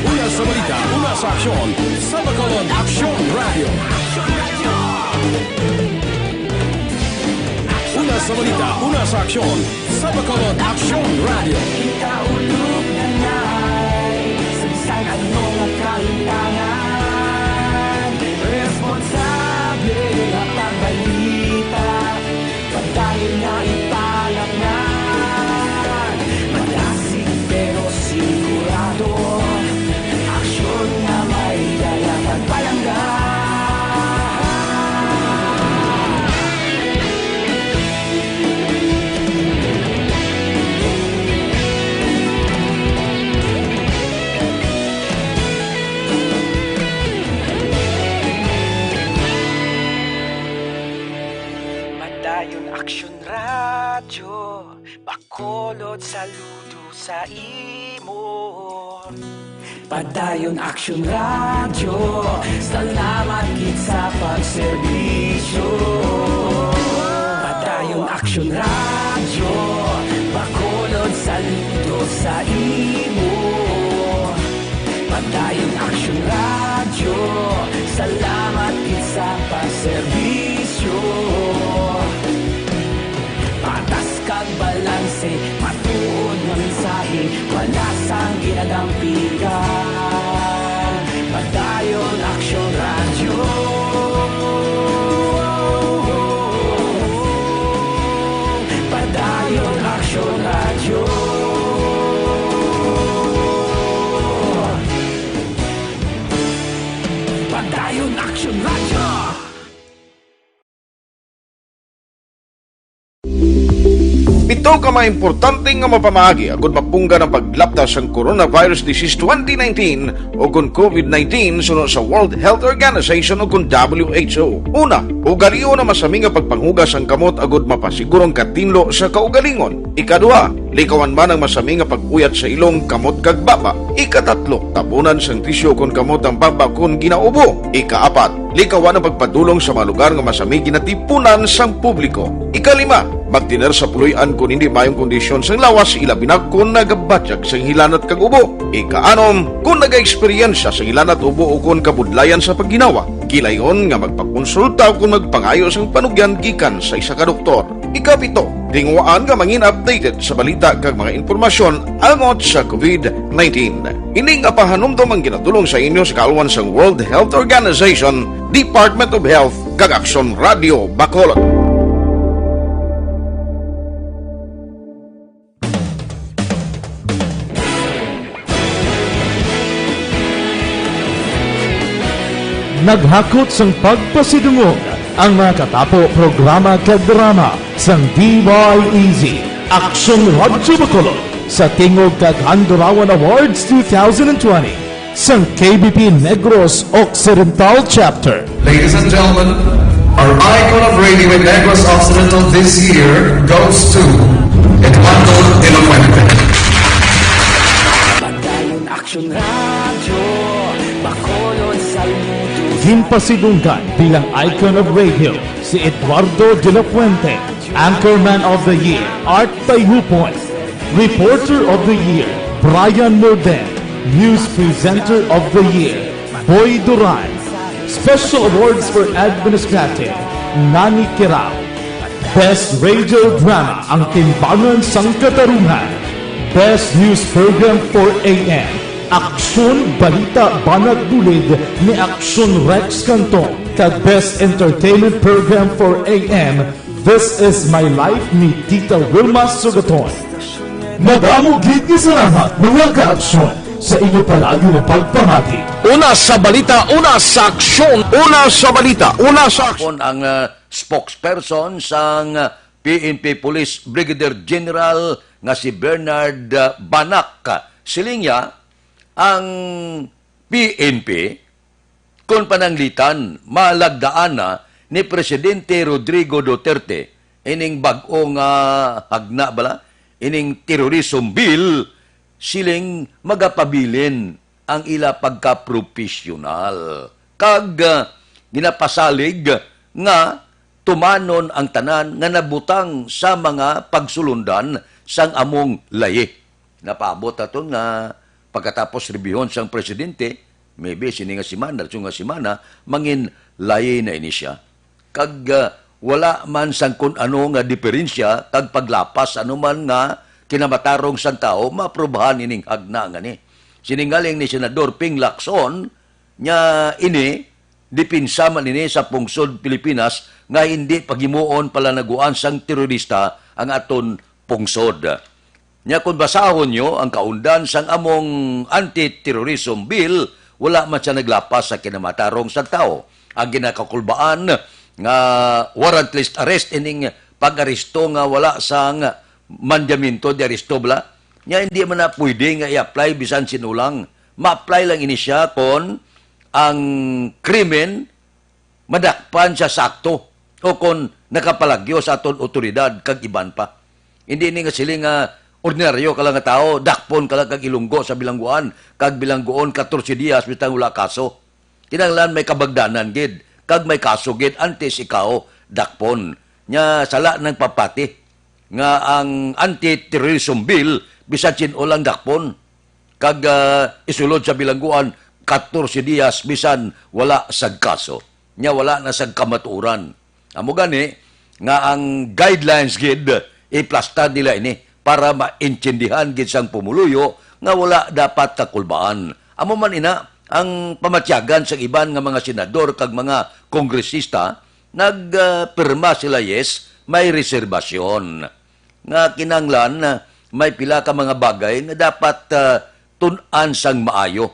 Una sa balita, una sa aksyon, sa Bacolod Aksyon Radio. Una sa balita, una sa aksyon, sa Bacolod Aksyon Radio. Ikaulog na na'y sabisan ano nga kahilangan. Responsable na pagbalita, padayon na ipalaknan. Malasig pero sigurado, aksyon na may dalang pagpalanggan. Padayon aksyon radyo, bakolod saludo sa imo. Padayon aksyon radyo, salamat kit sa pagserbisyo. Padayon aksyon radyo, bakolod saludo sa imo. Padayon aksyon radyo, salamat kit sa pagserbisyo. Patas kag balanse, matuod nga mensahe, wala sang ginadampigan. Padayon aksyon radyo. Padayon aksyon radyo. Padayon aksyon radyo. Ito ka mga importante nga mapamagi agud mapungga ng paglaptas ang Coronavirus Disease 2019 o kung COVID-19 sunod sa World Health Organization o kung WHO. Una, ugaliyo na masami nga pagpanghugas ang kamot agud mapasigurong katinlo sa kaugalingon. Ikaduha, likawan man ang masami nga pag-uyat sa ilong kamot kag baba. Ikatatlo, tabunan sang tisyo kung kamot ang baba kung ginaubo. Ikaapat, likawan ang pagpadulong sa mga lugar nga masami ginatipunan sang publiko. Ikalima, Magtiner sa puloy-an kung hindi mayong kondisyon sang lawas, ilabi na kung nagabatyag sang hilanat kag ubo. Ikaanom, kung naga-eksperyensya sang hilanat ubo o kung kabudlayan sa pagginawa. Kilayon nga magpakonsulta o kung magpangayo sang panugyan gikan sa isa ka doktor. Ikapito, tingwaan nga mangin updated sa balita kag mga informasyon angot sa COVID-19. Ining apahanumdom ang ginatulong sa inyo sa kaalwan sang World Health Organization, Department of Health kag Aksyon Radio Bacolod. Naghakot sang pagpasidungog ang mga katapo programa kag drama sang DYEZ Aksyon Radio Bacolod sa Tingog kag Handurawan Awards 2020 sang KBP Negros Occidental Chapter. Ladies and gentlemen, our icon of radio in Negros Occidental this year goes to Eduardo de la Fuente. Pagdayon Aksyon Radio, Bacolod saludo. Ginpasidunggan bilang icon of radio si Eduardo de la Fuente, Anchorman of the Year Art Tayupoy, Reporter of the Year Brian Morden, News Presenter of the Year Boy Duran, Special Awards for Administrative Nani Kirao, Best Radio Drama ang Timbangan sang Katarungan, Best News Program for AM Aksyon Balita Banat Bulid ni Aksyon Rex Canton kag Best Entertainment Program for AM This Is My Life ni Tita Wilma Sugaton. Madamo gid ni salamat mga ka-aksyon sa inyo palagi na pagpamati. Una sa balita, una sa aksyon. Una sa balita, una sa aksyon. Ang spokesperson sang PNP Police Brigadier General nga si Bernard Banak. Silingya, ang PNP, kung pananglitan, malagdaan na ni Presidente Rodrigo Duterte, ining bagong hagna bala, ining terrorism bill, siling magapabilin ang ila pagka-profesional. Kag ginapasalig nga tumanon ang tanan nga nabutang sa mga pagsulundan sang among layi. Napaabot aton nga pagkatapos rebihon sang presidente, maybe sini nga simana, nga simana, mangin layi na ini siya. Kag wala man sang kun ano nga diferensya, kag paglapas ano man nga kinamatarong sang tao, maprobahan ining hagna nga ni. Siningaling ni Senador Ping Lacson, nya ini, dipinsa man ini sa pungsod Pilipinas, nga hindi pagimuon palanaguan sang terorista ang aton pungsod. Nya kung basahon nyo ang kaundan sang among anti-terrorism bill, wala man siya naglapas sa kinamatarong sa tao. Ang ginakakulbaan nga warrantless arrest ining pag-aresto nga wala sang mandamento de aresto bla, nya hindi man na pwede nga i-apply bisan sinulang. Ma-apply lang ini siya kung ang krimen madakpan siya sakto o kung nakapalagyo sa aton otoridad kag iban pa. Hindi ni nga siling ordinaryo ka lang nga tao, dakpon ka lang kag ilunggo sa bilangguan, kag bilangguon 14 dias bitang wala kaso. Tinanglan may kabagdanan gid, kag may kaso gid antes ikaw dakpon. Nya sala ng papati nga ang anti-terrorism bill bisan sinulang dakpon. Kag isulod sa bilangguan 14 dias bisan wala sag kaso. Nya wala na sag kamaturan. Amo gani nga ang guidelines gid iplasta nila ini para maintindihan gid sang pumuluyo nga wala dapat kakulbaan. Amo man ina ang pamatyagan sa iban nga mga senador kag mga kongresista nagpirma sila yes, may reserbasyon nga kinanglan may pila ka mga bagay nga dapat tun-an sang maayo.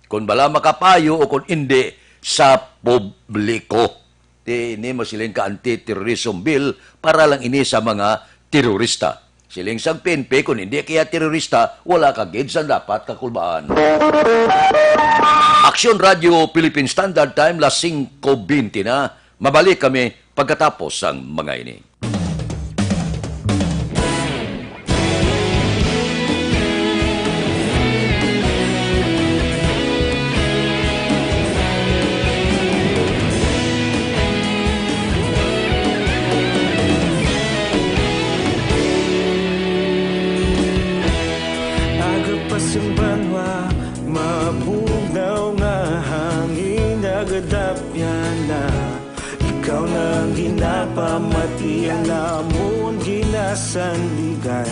Kung bala makapayo o kung hindi sa publiko. Ini masilin ka anti-terrorism bill para lang ini sa mga terorista. Siling sang PNP, kung hindi kaya terorista, wala ka gid sa dapat kakulbaan. Aksyon Radio Philippine Standard Time, las 5:20 na. Mabalik kami pagkatapos ang mga ini. pasang banwa, mabugnaw nga hangin nagadapyan na. Ikaw na ang ginapamatian namon ginasandigan.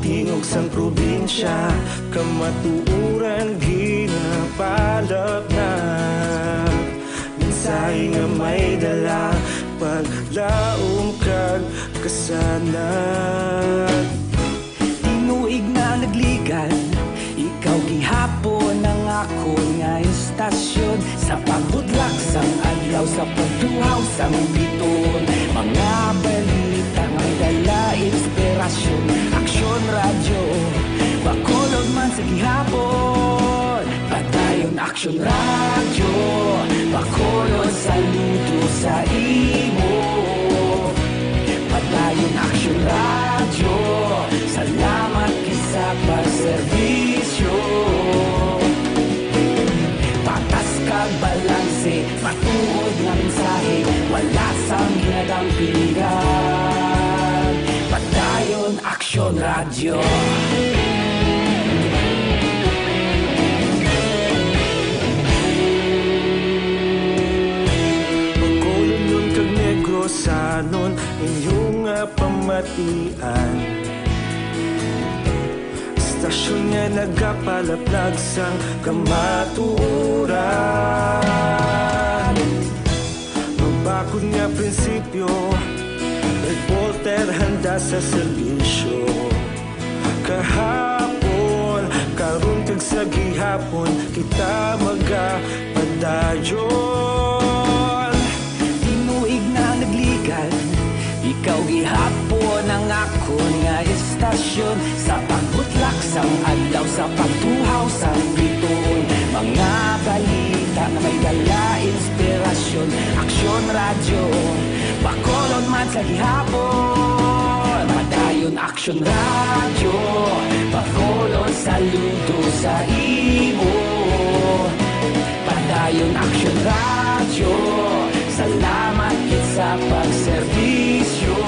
Tingog sang probinsya, kamatuuran ginapalap na. Minsay nga may dala, paglaom kag kasanag. Tinuig na nagligan, ikaw gihapon ang ako nga istasyon. Sa pagbudlak sang adlaw, sa pagtuhaw sang biton. Mga balita nga dala inspirasyon. Aksyon radyo, bakolod man sa gihapon. Padayon aksyon radyo, bakolod saludo sa imo. Padayon aksyon radyo, salamat kisa pagserbisyo. Patas kag balanse, matuod nga mensahe, wala sang ginadang piligan. Padayon aksyon radyo. Pagkulong nun kag negro sanon inyong pamatian. Istasyon nga nagapalaplag sang kamatuuran. Magbakod nga prinsipyo, reporter handa sa serbisyo. Kahapon, karon kag sa gihapon, kita magapadayon. Tinuig na nagligan, ikaw gihapon ang ako nga istasyon. Sa pagbutlak sang adlaw, sa pagtuhaw sang biton. Mga balita na may dala inspirasyon. Aksyon radyo, bakolod man sa gihapon. Padayon aksyon radyo, bakolod saludo sa imo. Padayon aksyon radyo, salamat kit sa pagserbisyo.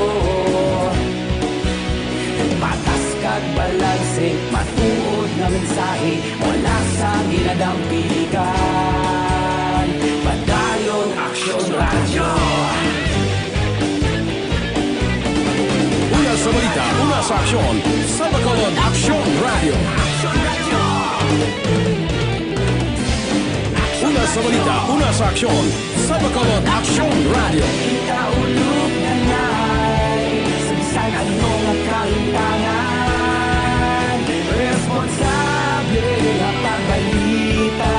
Patas kag balanse, matuod na mensahe, wala sa ginadang piligan. Padayon aksyon radyo. Una sa balita, una sa aksyon, sa Bacolod Aksyon Radio. Una sa balita, una sa aksyon, sa Bacolod Aksyon Radio. Ikaulog na na'y sabisan ano nga kahintangan. Responsable na pagbalita,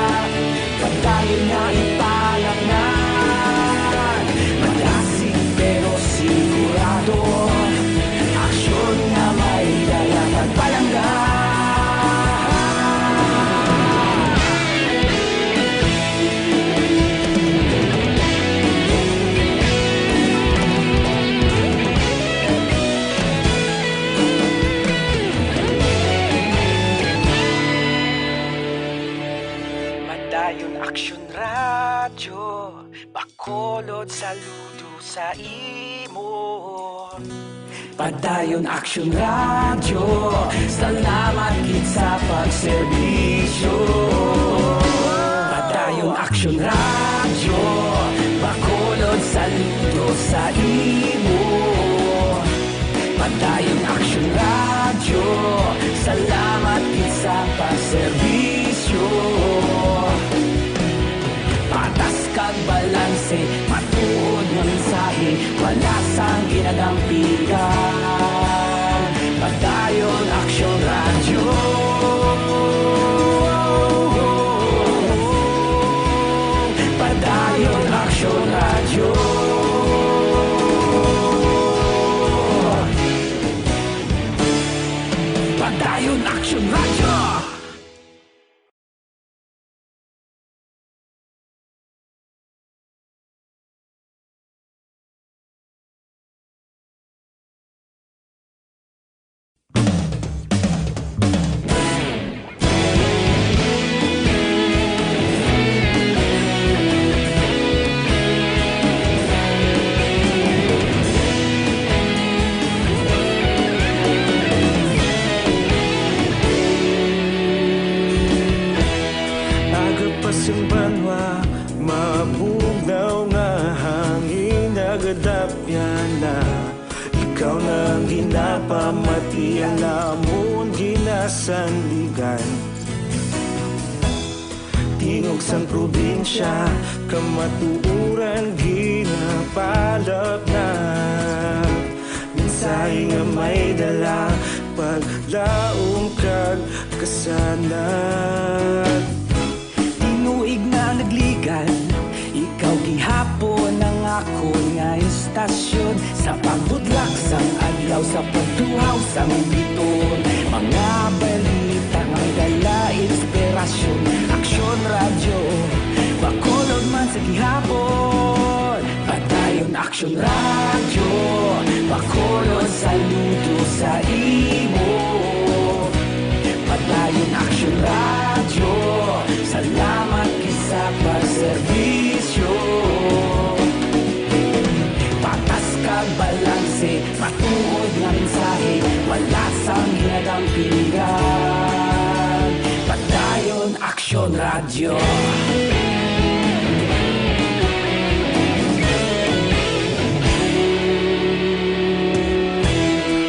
pagdayon na ipalangnan. Malasig pero sigurado, aksyon na may dalang pagpalanggan. Padayon aksyon radyo, bakolod saludo sa imo. Padayon aksyon radyo, salamat kit sa pagserbisyo. Padayon aksyon radyo, bakolod saludo sa imo. Padayon aksyon radyo, salamat kit sa pagserbisyo. Patas kag balanse, matuod nga mensahe, wala sang ginadampigan. Padayon aksyon radyo. Padayon aksyon radyo. Padayon aksyon radyo. kasandigan. Tingog sa probinsya, kamatuuran ginapalap na. Mensahe nga may dala, paglaom kag kasanat. Tinuig na nagligan, ikaw gihapon ang ako nga istasyon. Sa pagbutlak sang adlaw, sa pagtuhaw sang biton. Mga balita nga may dala, inspirasyon. Aksyon radyo, bakolod man sa gihapon. Padayon aksyon radyo, bakolod saludo sa imo. Padayon aksyon radyo, salamat kisa pagserbisyo. Patas kag balanse, matuod nga mensahe, wala sang hinagang pinggan. Padayon aksyon radyo.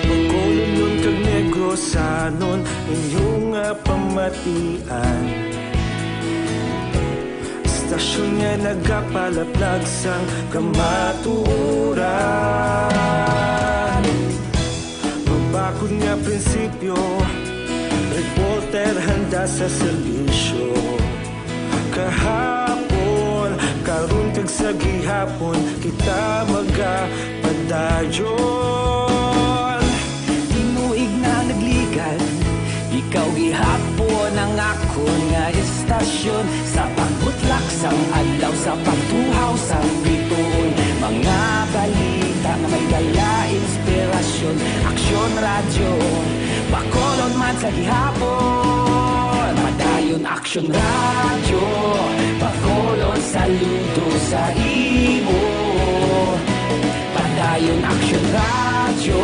Pagkolon kag negosanon, inyong pamatian. Istasyon nga nagapalaplag sang kamatuuran. Magbakod nga prinsipyo, reporter handa sa serbisyo. Kahapon, karon kag sa gihapon, kita magapadayon. Tinuig na nagligan, ikaw gihapon ang ako nga istasyon. Sa pagbutlak sang adlaw, sa pagtuhaw sang biton. Mga balita nga may dala, inspirasyon. Aksyon radyo, bakolon man sa gihapon. Padayon aksyon radyo, bakolon saludo sa imo. Padayon aksyon radyo,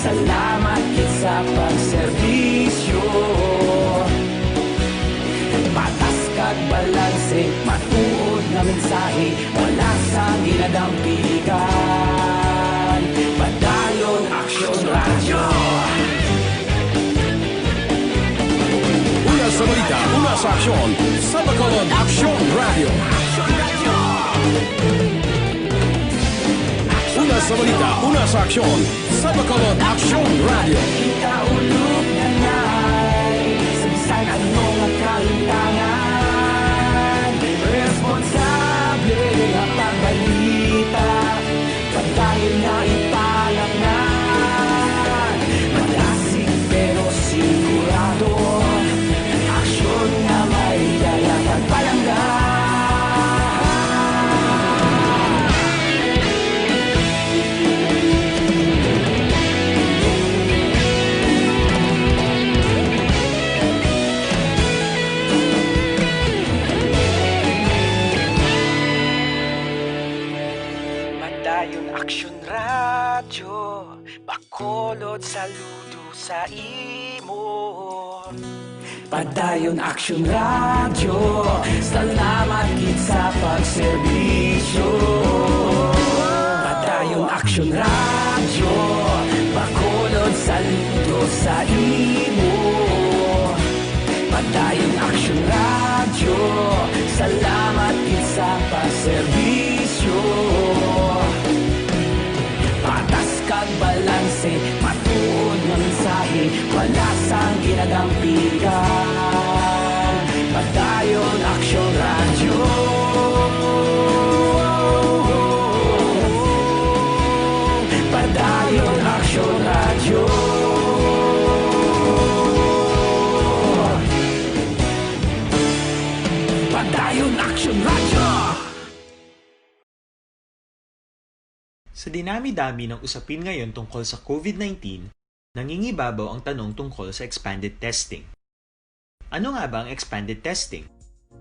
salamat sa pagserbisyo. Patas kag balanse, matuod na mensahe, wala sang ginadampigan. Padayon aksyon radyo. Una sa balita, una sa aksyon, sa Bacolod Aksyon Radio. Una sa balita, una sa aksyon, sa Bacolod Aksyon Radio. Ikaulog na na'y sabisan ano nga kalintangan. Responsable ang pagbalita, pagdayon na ipalak na. Malasig pero sigurado, aksyon na may dala pagpalanggan. Padayon aksyon radyo, bakolod saludo sa imo. Padayon aksyon radyo, salamat gid sa pagserbisyo. Padayon aksyon radyo, bakolod saludo sa imo. Padayon aksyon radyo, salamat gid sa pagserbisyo. Patas kag balanse, matuod nga mensahe, wala sang ginadampigan. Padayon aksyon radyo. Padayon aksyon radyo. Padayon aksyon radyo. Sa dinami-dami ng usapin ngayon tungkol sa COVID-19, nangingibabaw ang tanong tungkol sa expanded testing. Ano nga ba ang expanded testing?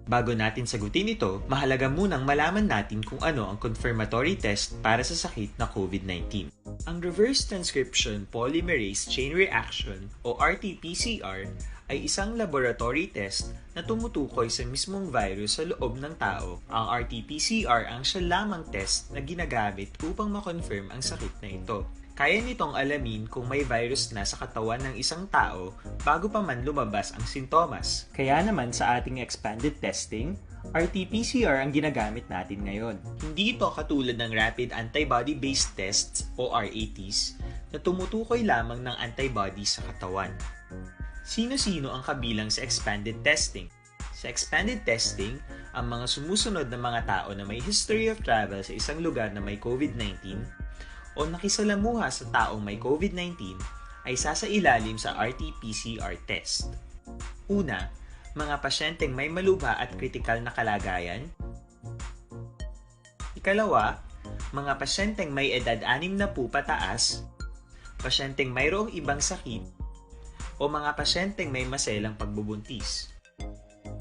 Bago natin sagutin ito, mahalaga munang malaman natin kung ano ang confirmatory test para sa sakit na COVID-19. Ang reverse transcription polymerase chain reaction o RT-PCR ay isang laboratory test na tumutukoy sa mismong virus sa loob ng tao. Ang RT-PCR ang siya lamang test na ginagamit upang makonfirm ang sakit na ito. Kaya nitong alamin kung may virus na sa katawan ng isang tao bago pa man lumabas ang sintomas. Kaya naman sa ating expanded testing, RT-PCR ang ginagamit natin ngayon. Hindi ito katulad ng Rapid Antibody-Based Tests o RATs na tumutukoy lamang ng antibodies sa katawan. Sino-sino ang kabilang sa expanded testing? Sa expanded testing, ang mga sumusunod na mga tao na may history of travel sa isang lugar na may COVID-19 o nakisalamuha sa taong may COVID-19 ay sasailalim sa RT-PCR test. Una, mga pasyenteng may malubha at kritikal na kalagayan. Ikalawa, mga pasyenteng may edad 60 pataas, pasyenteng mayroong ibang sakit, o mga pasyenteng may maselang pagbubuntis.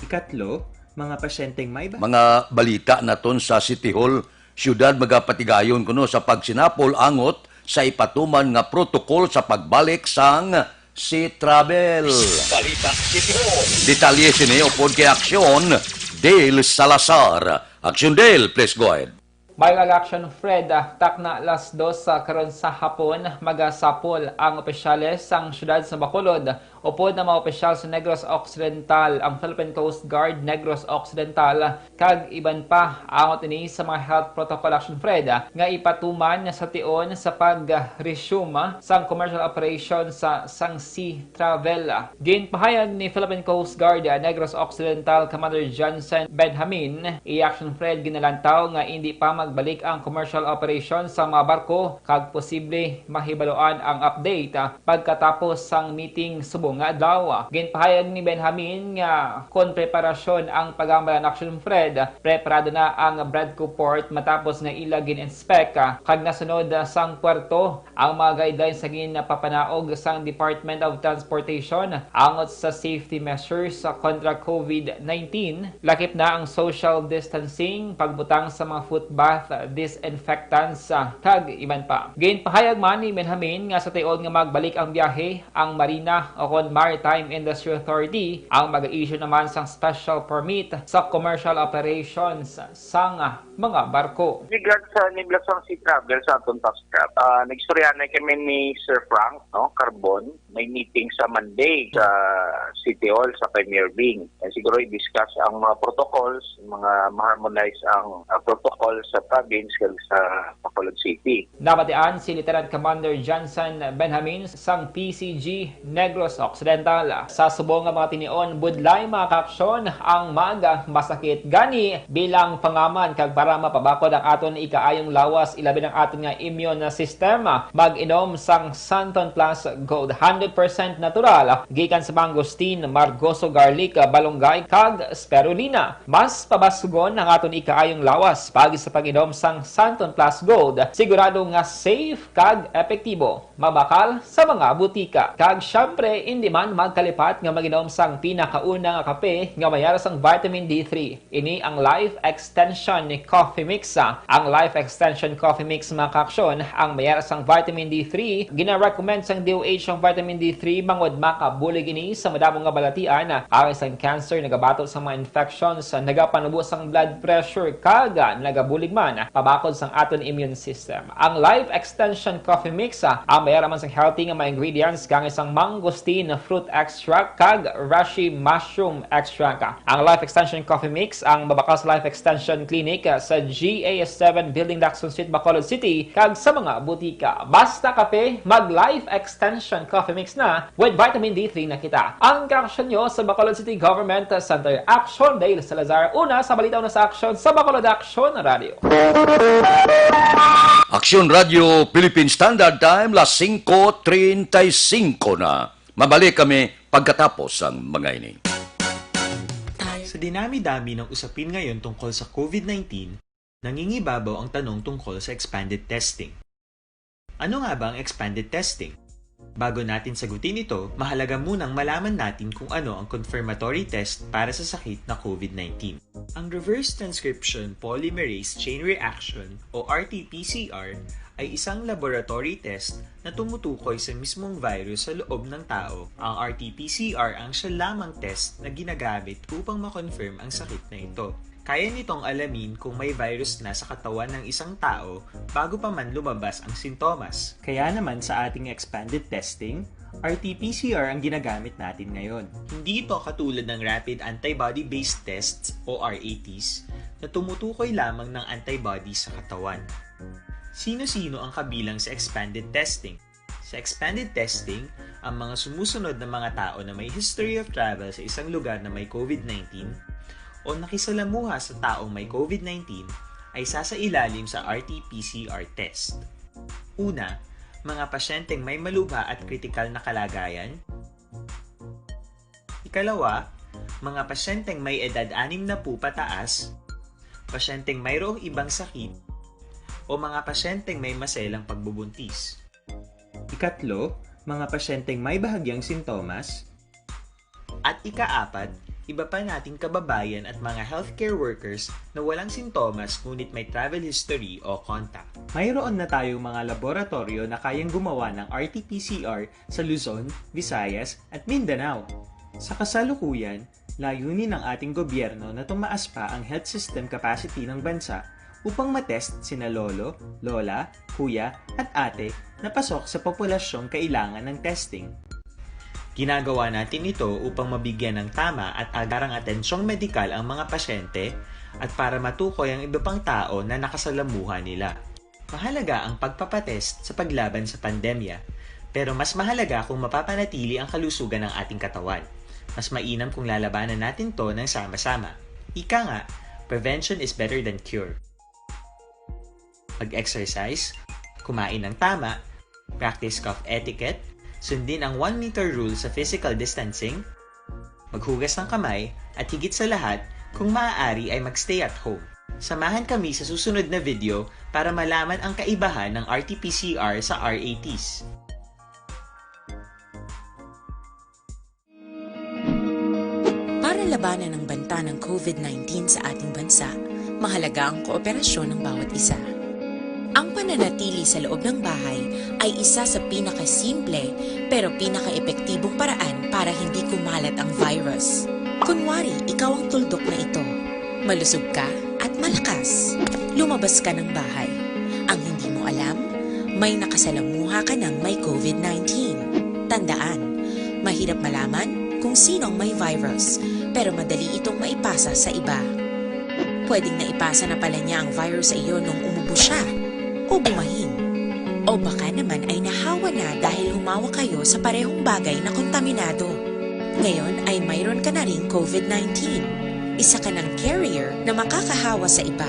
Ikatlo, mga pasyenteng may Mga balita naton sa City Hall, siyudad magapatigayon kuno sa pagsinapol angot sa ipatuman nga protokol sa pagbalik sang Sea Travel. Balita City Hall. Detalye sini upod kay Aksyon, Dale Salazar. Aksyon Dale, please go ahead. May action Fred, takna alas 2 karon sa hapon, magasapol ang opisyales sang syudad sa Bacolod. Upod na mga opisyal sa Negros Occidental, ang Philippine Coast Guard Negros Occidental, kag iban pa ang ini sa mga health protocol action Fred, nga ipatuman sa tion sa pag-resume sang commercial operation sa sang Sea Travel. Ginpahayag ni Philippine Coast Guard Negros Occidental Commander Johnson Benjamin, i-action Fred ginalantaw nga hindi pa magbalik ang commercial operation sa mga barko kag posible mahibaloan ang update pagkatapos sang meeting subong nga adlaw. Ginpahayag ni Benjamin nga kon preparasyon ang pagambalan action Fred, preparado na ang Bradco Port matapos nga ila gin-inspect kag nasunod sang puerto ang mga guidelines sa ginapapanaog sang Department of Transportation angot sa safety measures kontra COVID-19. Lakip na ang social distancing, pagbutang sa mga foot bath, disinfectants kag iban pa. Ginpahayag man ni Benjamin nga sa tiod nga magbalik ang biyahe ang Marina o Maritime Industry Authority ang mag-issue naman sang special permit sa commercial operations sang mga barko. Regard sa niblas sang Sea Travel sa atong task craft, nagstoryahan na kami ni Sir Frank, Carbon, may meeting sa Monday sa City Hall sa Premier Bing. Siguro i-discuss ang mga protocols, mga ma-harmonize ang protocol sa province kag sa Bacolod City. Nabatian si Lieutenant Commander Johnson Benjamin sang PCG Negros Occidental. Sa subong nga mga tinion, budlay mga kaaksyon ang maga masakit gani bilang pangaman kag para mapabakod ang aton ikaayong lawas ilabi ng aton nga immune system. Mag-inom sang Santon Plus Gold 100% natural gikan sa mangosteen, margoso garlic, balonggay kag spirulina. Mas pabasugon ang aton ikaayong lawas pagi sa pag-inom sang Santon Plus Gold. Sigurado nga safe kag epektibo, mabakal sa mga butika. Kag syempre hindi man magkalipat nga mag-inom sang pinakauna nga kape nga mayara sang vitamin D3. Ini ang Life Extension Coffee Mix. Ang Life Extension Coffee Mix mga kaaksyon, ang mayara sang vitamin D3, gina-recommend sang DOH ang vitamin D3 mangod makabulig ini sa madamong nga balatian, ang isang cancer, nagabato sa mga infections, nagapanubos sang blood pressure kaga nagabulig man pabakod sang aton immune system. Ang Life Extension Coffee Mix, ang mayara man sang healthy nga mga ingredients kang isang mangosteen fruit extract kag reishi mushroom extract. Ang Life Extension Coffee Mix ang mabakas Life Extension Clinic sa GAS7 Building Lacson Street, Bacolod City kag sa mga butika. Basta kape, mag Life Extension Coffee Mix na with vitamin D3 na kita. Ang kaaksyon nyo sa Bacolod City Government Center. Action Dale Salazar, una sa balita na sa aksyon sa Bacolod Action Radio. Aksyon Radio Philippine Standard Time, las 5:35 na. Mabalik kami pagkatapos ang mga ini. Sa dinami-dami ng usapin ngayon tungkol sa COVID-19, nangingibabaw ang tanong tungkol sa expanded testing. Ano nga ba ang expanded testing? Bago natin sagutin ito, mahalaga munang malaman natin kung ano ang confirmatory test para sa sakit na COVID-19. Ang reverse transcription polymerase chain reaction o RT-PCR ay isang laboratory test na tumutukoy sa mismong virus sa loob ng tao. Ang RT-PCR ang siya lamang test na ginagamit upang makonfirm ang sakit na ito. Kaya nitong alamin kung may virus na sa katawan ng isang tao bago pa man lumabas ang sintomas. Kaya naman sa ating expanded testing, RT-PCR ang ginagamit natin ngayon. Hindi ito katulad ng Rapid Antibody-Based Tests o RATs na tumutukoy lamang ng antibodies sa katawan. Sino-sino ang kabilang sa expanded testing? Sa expanded testing, ang mga sumusunod na mga tao na may history of travel sa isang lugar na may COVID-19 o nakisalamuha sa taong may COVID-19 ay sasailalim sa RT-PCR test. Una, mga pasyenteng may malubha at kritikal na kalagayan. Ikalawa, mga pasyenteng may edad 60 pataas, pasyenteng mayroong ibang sakit, o mga pasyenteng may maselang pagbubuntis. Ikatlo, mga pasyenteng may bahagyang sintomas. At ikaapat, iba pa nating kababayan at mga healthcare workers na walang sintomas ngunit may travel history o contact. Mayroon na tayong mga laboratorio na kayang gumawa ng RT-PCR sa Luzon, Visayas at Mindanao. Sa kasalukuyan, layunin ng ating gobyerno na tumaas pa ang health system capacity ng bansa upang matest sina lolo, lola, kuya at ate na pasok sa populasyong kailangan ng testing. Ginagawa natin ito upang mabigyan ng tama at agarang atensyong medikal ang mga pasyente at para matukoy ang iba pang tao na nakasalamuha nila. Mahalaga ang pagpapatest sa paglaban sa pandemya, pero mas mahalaga kung mapapanatili ang kalusugan ng ating katawan. Mas mainam kung lalabanan natin to ng sama-sama. Ika nga, prevention is better than cure. Mag-exercise, kumain ng tama, practice cough etiquette, sundin ang 1 meter rule sa physical distancing, maghugas ng kamay, at higit sa lahat, kung maaari ay magstay at home. Samahan kami sa susunod na video para malaman ang kaibahan ng RT-PCR sa RATs. Para labanan ang banta ng COVID-19 sa ating bansa, mahalaga ang kooperasyon ng bawat isa. Ang pananatili sa loob ng bahay ay isa sa pinakasimple pero pinaka-epektibong paraan para hindi kumalat ang virus. Kunwari, ikaw ang tuldok na ito. Malusog ka at malakas. Lumabas ka ng bahay. Ang hindi mo alam, may nakasalamuha ka ng may COVID-19. Tandaan, mahirap malaman kung sinong may virus pero madali itong maipasa sa iba. Pwedeng naipasa na pala niya ang virus sa iyo nung umubo siya o bumahin. O baka naman ay nahawa na dahil humawa kayo sa parehong bagay na kontaminado. Ngayon ay mayroon ka na ring COVID-19. Isa ka ng carrier na makakahawa sa iba.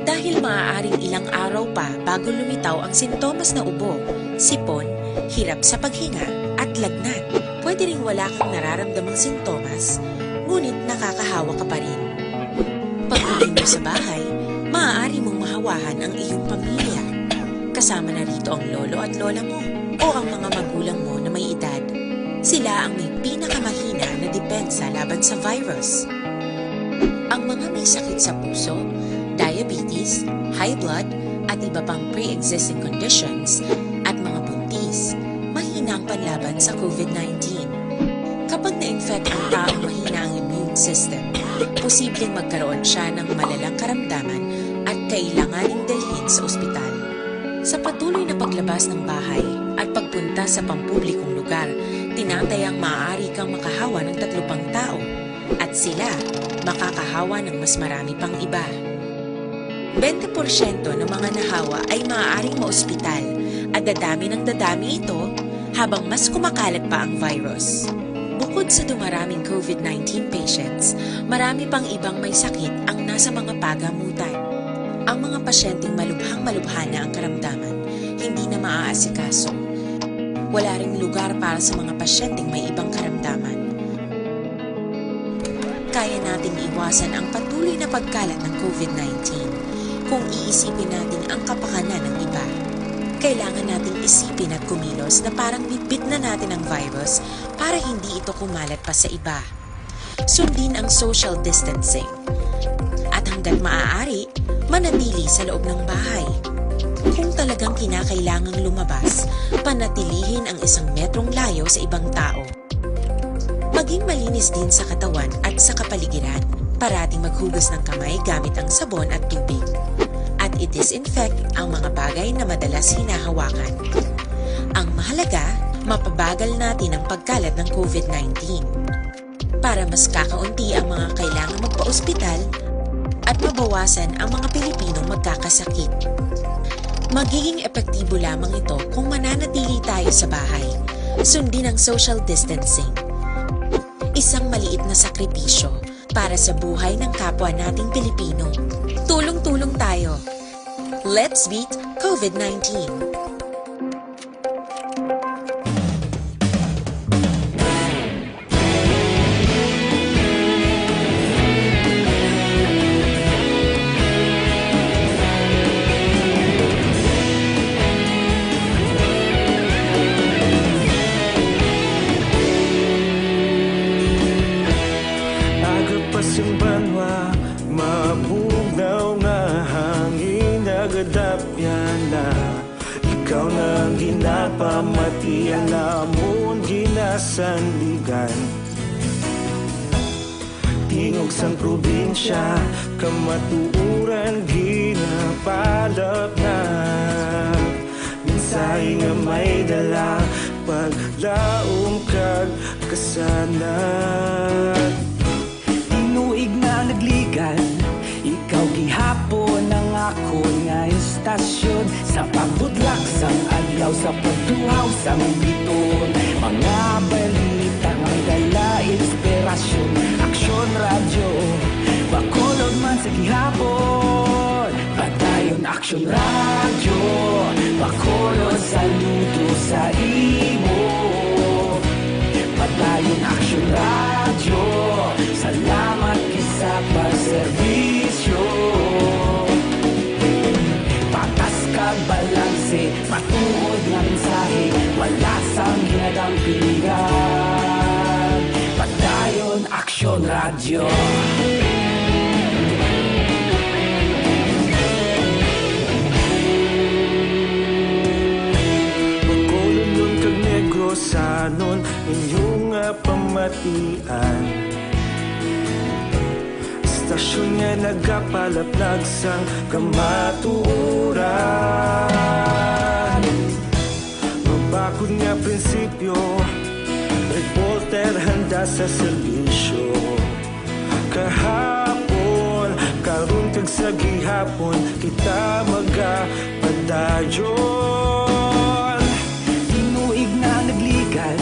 Dahil maaaring ilang araw pa bago lumitaw ang sintomas na ubo, sipon, hirap sa paghinga at lagnat. Pwede ring wala kang nararamdamang sintomas, ngunit nakakahawa ka pa rin. Pag-uwi mo sa bahay, maaari mong mahawahan ang iyong pamilya. Kasama na rito ang lolo at lola mo o ang mga magulang mo na may edad. Sila ang may pinakamahina na depensa laban sa virus. Ang mga may sakit sa puso, diabetes, high blood, at iba pang pre-existing conditions at mga buntis, mahina ang panlaban sa COVID-19. Kapag na-infect ang taong mahina ang immune system, posibleng magkaroon siya ng malalang karamdaman at kailanganing dalhin sa ospital. Sa patuloy na paglabas ng bahay at pagpunta sa pampublikong lugar, tinatayang maaari kang makahawa ng 3 pang tao at sila makakahawa ng mas marami pang iba. 20% ng mga nahawa ay maaaring maospital at dadami ng dadami ito habang mas kumakalat pa ang virus. Bukod sa dumaraming COVID-19 patients, marami pang ibang may sakit ang nasa mga pagamutan. Ang mga pasyenteng malubhang-malubha na ang karamdaman, hindi na maaasikaso. Wala ring lugar para sa mga pasyenteng may ibang karamdaman. Kaya nating iwasan ang patuloy na pagkalat ng COVID-19 kung iisipin natin ang kapakanan ng iba. Kailangan nating isipin at kumilos na parang bitbit na natin ang virus para hindi ito kumalat pa sa iba. Sundin ang social distancing. At hanggat maaari, manatili sa loob ng bahay. Kung talagang kinakailangang lumabas, panatilihin ang 1 metrong layo sa ibang tao. Maging malinis din sa katawan at sa kapaligiran. Parating maghugas ng kamay gamit ang sabon at tubig. At i-disinfect ang mga bagay na madalas hinahawakan. Ang mahalaga, mapabagal natin ang pagkalat ng COVID-19 para mas kakaunti ang mga kailangang magpa-ospital at mabawasan ang mga Pilipinong magkakasakit. Magiging epektibo lamang ito kung mananatili tayo sa bahay, sundin ang social distancing. Isang maliit na sakripisyo para sa buhay ng kapwa nating Pilipino. Tulong-tulong tayo. Let's beat COVID-19. Ikaw na ginapamati ang namon ginasandigan. Tingog sang probinsya, kamatuuran ginapalap na. Minsay nga may dala, paglaom kag kasanat. Tinuig na nagligan, ikaw gihapon ang ako nga istasyon. Sa pagbudlak sang adlaw, sa pagtuhaw sang biton. Mga balita nga dala inspirasyon. Aksyon radyo, bakulog man sa gihapon. Patayon aksyon radyo, bakulog saludo sa imo. Patayon aksyon radyo, salamat kisa pagserbisyo. Patas kag balanse, matuod nga mensahe, wala sang ginadampingan. Patayon aksyon radyo. Bacolod kag Negros sanon inyong pamatian. Istasyon nga nagapalaplag sang kamatuuran. Mabakod nga prinsipyo, reporter handa sa serbisyo. Kahapon, karon kag sa gihapon, kita magapadayon. Tinuig na nagligan,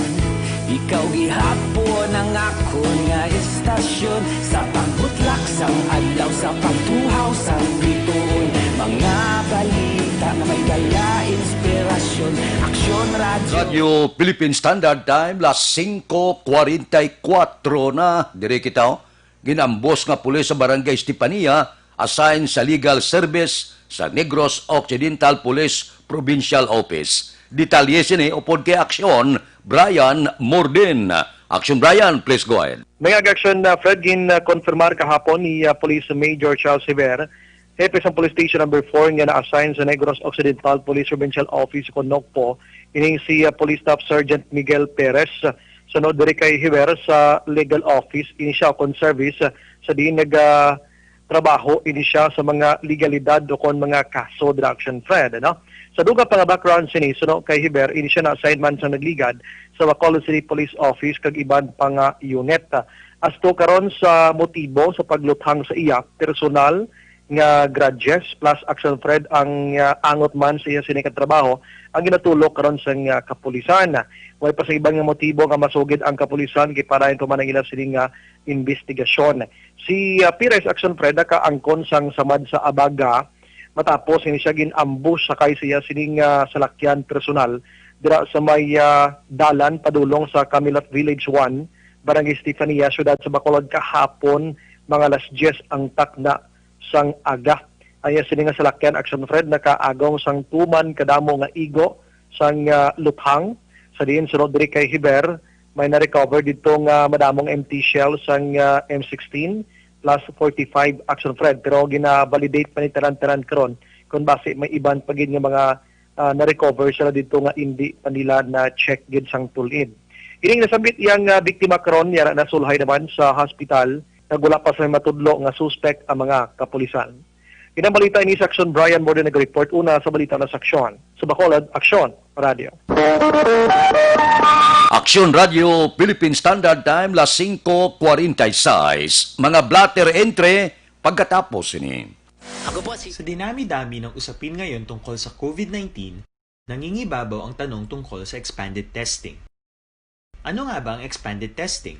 ikaw gihapon ang ako nga istasyon. Sa pagbutlak sang adlaw, sa pagtuhaw sang biton. Mga balita na may dala inspirasyon. Aksyon radyo. Radio Philippine Standard Time, las 5:44 na. Dire kita, ginambos nga pulis sa Barangay Estepania, assigned sa legal service sa Negros Occidental Police Provincial Office. Detalye sini upod kay aksyon, Brian Morden. Action Brian, please go ahead. May action na Fred konfirmar kahapon ni Police Major Charles Hiver, hepe sa Police Station number 4 nga na-assign sa Negros Occidental Police Provincial Office ko Nokpo, ining si Police Staff Sergeant Miguel Perez. Sunod diri kay Hiver sa legal office, ini siya kon service sa diin trabaho ini siya sa mga legalidad o kon mga kaso direction Fred, no? Sa duga pa nga background sini suno kay Hiber, ini siya na assignment sa nagligad sa Bacolod City Police Office kag iban pa nga unit. Asto karon sa motibo sa pagluthang sa iya personal nga grudges plus action Fred ang angot man sa iya sini ka trabaho ang ginatulok karon sa kapulisan. Way pa sa ibang nga motibo nga masugid ang kapulisan kay para ito man ang ilang sini nga investigasyon. Si Pires action Fred kaangkon sang samad sa Abaga matapos ini siya ginambush sakay siya sining salakyan personal dira sa may dalan padulong sa Camilot Village 1, Barangay Estepania, syudad sa Bacolod kahapon mga alas 10 ang takna sang aga. Aya sining salakyan action Fred nakaagong sang tuman kadamo nga igo sang luthang sa diin sunod diri kay Hiber may na-recover dito nga madamong empty shell sang M16 plus 45 action Fred pero gina-validate pa ni taran-taran karon kung base may iban pa gid nga mga na-recover sila dito nga hindi pa nila na check gid sang tulid. Ining nasabit yang biktima karon yara nasulhay naman sa hospital nagwala pa sa matudlo nga suspect ang mga kapulisan. Inang balita ni Section Brian Morden nag-report una sa balita na Saksyon. Sa Bacolod, Aksyon Radio. Aksyon Radio Philippine Standard Time las 5:46. Mga blatter entry pagkatapos ini. Sa dinami-dami ng usapin ngayon tungkol sa COVID-19, nangingibabaw ang tanong tungkol sa expanded testing. Ano nga ba ang expanded testing?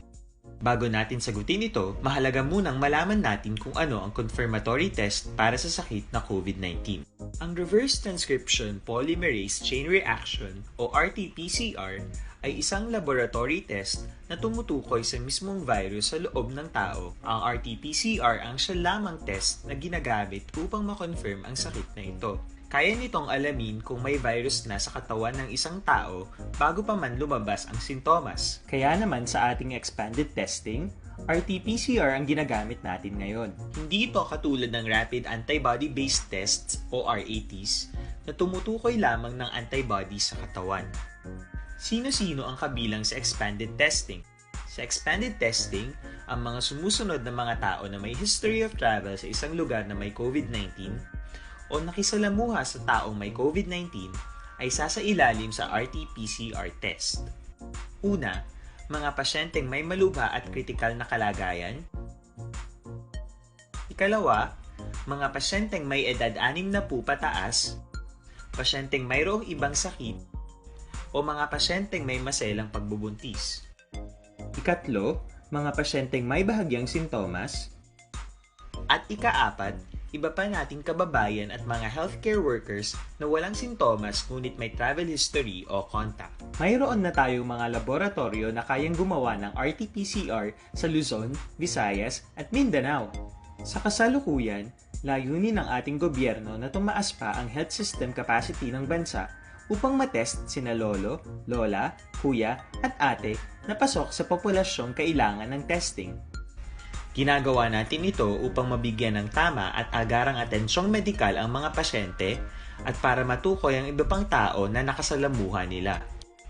Bago natin sagutin ito, mahalaga munang malaman natin kung ano ang confirmatory test para sa sakit na COVID-19. Ang reverse transcription polymerase chain reaction o RT-PCR ay isang laboratory test na tumutukoy sa mismong virus sa loob ng tao. Ang RT-PCR ang siya lamang test na ginagamit upang makonfirm ang sakit na ito. Kaya nitong alamin kung may virus na sa katawan ng isang tao bago pa man lumabas ang sintomas. Kaya naman sa ating expanded testing, RT-PCR ang ginagamit natin ngayon. Hindi ito katulad ng Rapid Antibody-Based Tests o RATs na tumutukoy lamang ng antibodies sa katawan. Sino-sino ang kabilang sa expanded testing? Sa expanded testing, ang mga sumusunod na mga tao na may history of travel sa isang lugar na may COVID-19 o nakisalamuha sa taong may COVID-19 ay sasailalim sa RT-PCR test. Una, mga pasyenteng may malubha at kritikal na kalagayan. Ikalawa, mga pasyenteng may edad 60 pataas, pasyenteng mayroong ibang sakit, o mga pasyenteng may maselang pagbubuntis. Ikatlo, mga pasyenteng may bahagyang sintomas. At ikaapat, iba pa nating kababayan at mga healthcare workers na walang sintomas ngunit may travel history o contact. Mayroon na tayong mga laboratorio na kayang gumawa ng RT-PCR sa Luzon, Visayas at Mindanao. Sa kasalukuyan, layunin ng ating gobyerno na tumaas pa ang health system capacity ng bansa upang matest sina lolo, lola, kuya at ate na pasok sa populasyong kailangan ng testing. Ginagawa natin ito upang mabigyan ng tama at agarang atensyong medikal ang mga pasyente at para matukoy ang iba pang tao na nakasalamuha nila.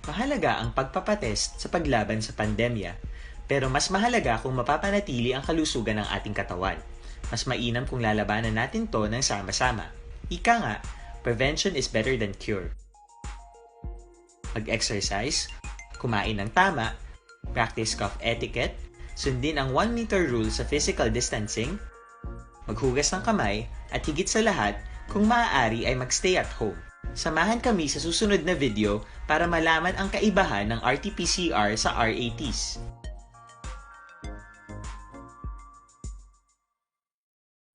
Mahalaga ang pagpapatest sa paglaban sa pandemya, pero mas mahalaga kung mapapanatili ang kalusugan ng ating katawan. Mas mainam kung lalabanan natin to ng sama-sama. Ika nga, prevention is better than cure. Mag-exercise, kumain ng tama, practice cough etiquette, sundin ang 1 meter rule sa physical distancing, maghugas ng kamay, at higit sa lahat, kung maaari ay magstay at home. Samahan kami sa susunod na video para malaman ang kaibahan ng RT-PCR sa RATs.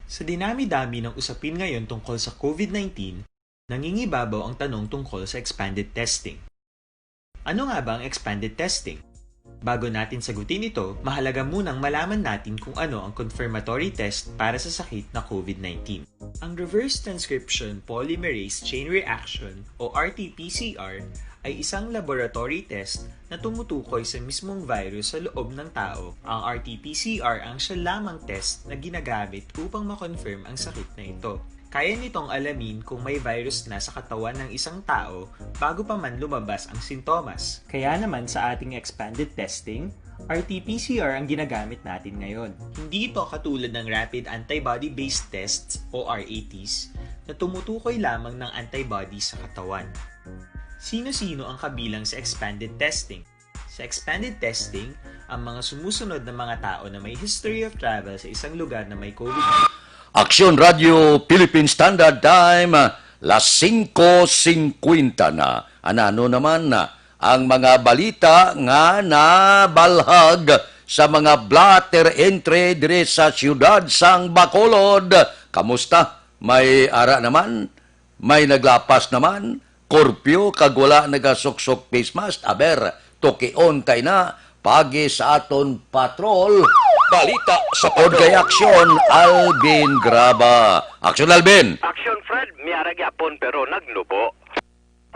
Sa dinami-dami ng usapin ngayon tungkol sa COVID-19, nangingibabaw ang tanong tungkol sa expanded testing. Ano nga ba ang expanded testing? Bago natin sagutin ito, mahalaga munang malaman natin kung ano ang confirmatory test para sa sakit na COVID-19. Ang reverse transcription polymerase chain reaction o RT-PCR ay isang laboratory test na tumutukoy sa mismong virus sa loob ng tao. Ang RT-PCR ang siya lamang test na ginagamit upang makonfirm ang sakit na ito. Kaya nitong alamin kung may virus na sa katawan ng isang tao bago pa man lumabas ang sintomas. Kaya naman sa ating expanded testing, RT-PCR ang ginagamit natin ngayon. Hindi ito katulad ng Rapid Antibody-Based Tests o RATs na tumutukoy lamang ng antibodies sa katawan. Sino-sino ang kabilang sa expanded testing? Sa expanded testing, ang mga sumusunod na mga tao na may history of travel sa isang lugar na may COVID-19. Aksyon Radio Philippine Standard Time, las 5:50 na. Ano naman na ang mga balita nga nabalhag sa mga blatter entry dire sa siyudad sang Bacolod. Kamusta? May ara naman? May naglapas naman? Korpyo kagwala nagasuksok face mask? Aber, tukion kay na pagi sa aton patrol. Balita sa Podgay Aksyon, Alvin Graba. Aksyon, Alvin! Aksyon, Fred, miyara gyapon pero naglubo.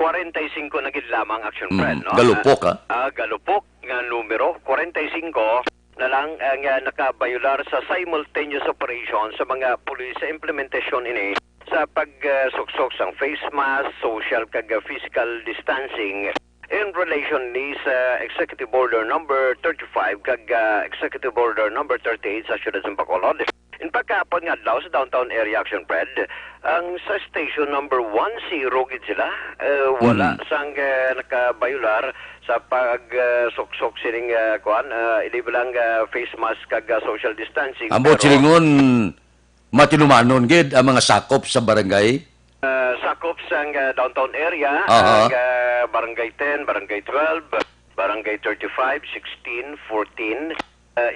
45 na gid lamang, Aksyon, Fred. No? Galupok, ha? Galupok nga numero, 45 na lang ang nakabayular sa simultaneous operation sa mga pulis sa implementasyon ini sa pagsuksok sang face mask, social kag physical distancing in relation ni sa Executive Order number 35 kag Executive Order number 38 sa siyudad ng Bacolod. In pagkapon nga daw sa downtown area action pred, ang sa station number 10 gid sila, wala sang nakabayular sa pag-suksok sining kuan, hindi lang face mask kag social distancing. Ambot silingon matinumanon gid ang mga sakop sa barangay. Sakop sang downtown area, barangay 10, barangay 12, barangay 35, 16, 14,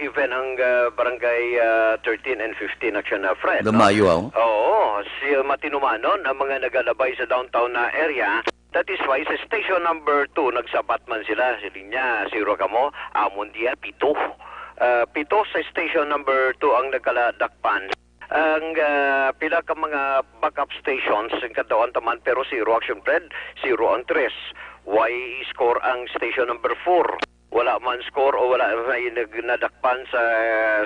even ang barangay 13 and 15 action na Fred. Lumayo, Oo, si matinumanon ang mga nagalabay sa downtown na area. That is why sa station number 2 nagsabat man sila sa linya, zero kamo, amon dia pito. Pito sa station number 2 ang nagaladakpan. Ang pila ka mga backup stations ang kadawaan taman pero zero action Fred, 0 ang 3. Why score ang station number 4? Wala man score o wala may nadakpan sa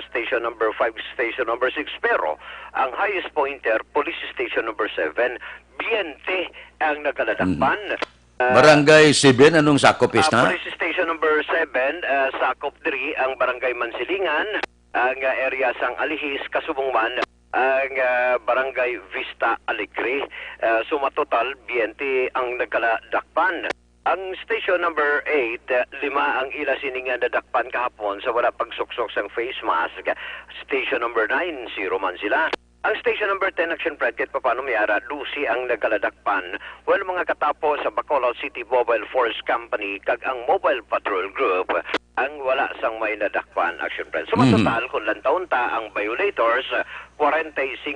station number 5, station number 6. Pero ang highest pointer, police station number 7, Biente ang nakaladakpan. Barangay 7, anong sakop is na? Police station number 7, sakop 3, ang barangay Mansilingan, ang area sang Alihis, Kasubungman, ang barangay Vista Alegre. Sumatotal, Biente ang nakaladakpan. Ang station number 8, 5 ang ila siningan nadakpan kahapon sa wala pagsuksok sang face mask. Station number 9, 0 man sila. Ang station number 10, Action Fred, kahit paano mayara, Lucy ang nagaladakpan. Well, mga katapo sa Bacolod City Mobile Force Company, kag ang Mobile Patrol Group, ang wala sang may nadakpan, Action Fred. So, matotal, kung lantaon ta ang violators, 45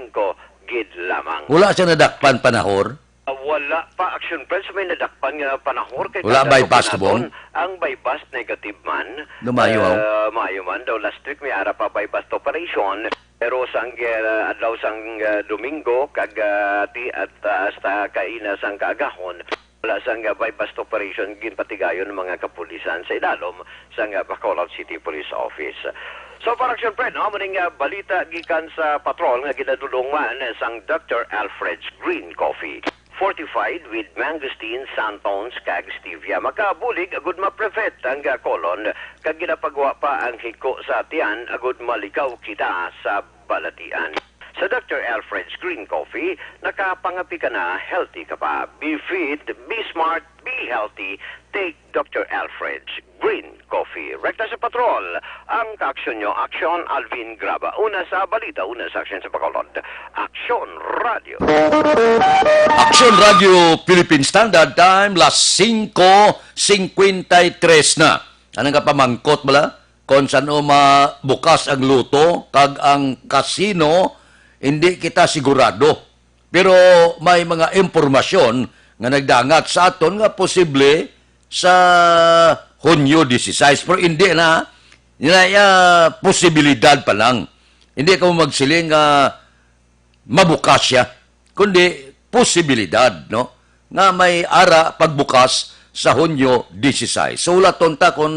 gid lamang. Wala siya nadakpan panahor? Wala pa, Action Friends, may nadakpan nga panahor. Kay wala bypass na bong? Ang bypass negative man. Lumayo Mayo man. Daw last week may ara pa bypass operation. Pero sang adlaw sang Domingo, kag at hasta kaina sang kaagahon, wala sang bypass operation ginpatigayon ng mga kapulisan sa ilalom sang Bacolod City Police Office. So, para Action Fred, maning balita gikan sa patrol nga ginadulungan sang Dr. Alfred's Green Coffee. Fortified with mangosteen, santones, kag stevia. Makabulig, agud ma-prevent ang kolon, kag ginapagawa pa ang hiko sa tiyan, agud malikaw kita sa balatian. Sa Dr. Alfred's Green Coffee, nakapangapi ka na, healthy ka pa. Be fit, be smart, be healthy. Take Dr. Alfred's Green Coffee. Rekta sa patrol, ang kaaksyon nyo, Aksyon Alvin Graba. Una sa balita, una sa aksyon sa Bacolod. Aksyon Radio. Aksyon Radio Philippine Standard Time, las 5:53 na. Anong ka pamangkot bala? Kung saan bukas ang luto, kag ang kasino, hindi kita sigurado. Pero may mga impormasyon nga nagdangat sa aton nga posible sa Hunyo 16. Pero hindi na, posibilidad pa lang. Hindi ka magsiling mabukas siya. Kundi posibilidad, no? Nga may ara pagbukas sa Hunyo 16. So, ulaton ta kung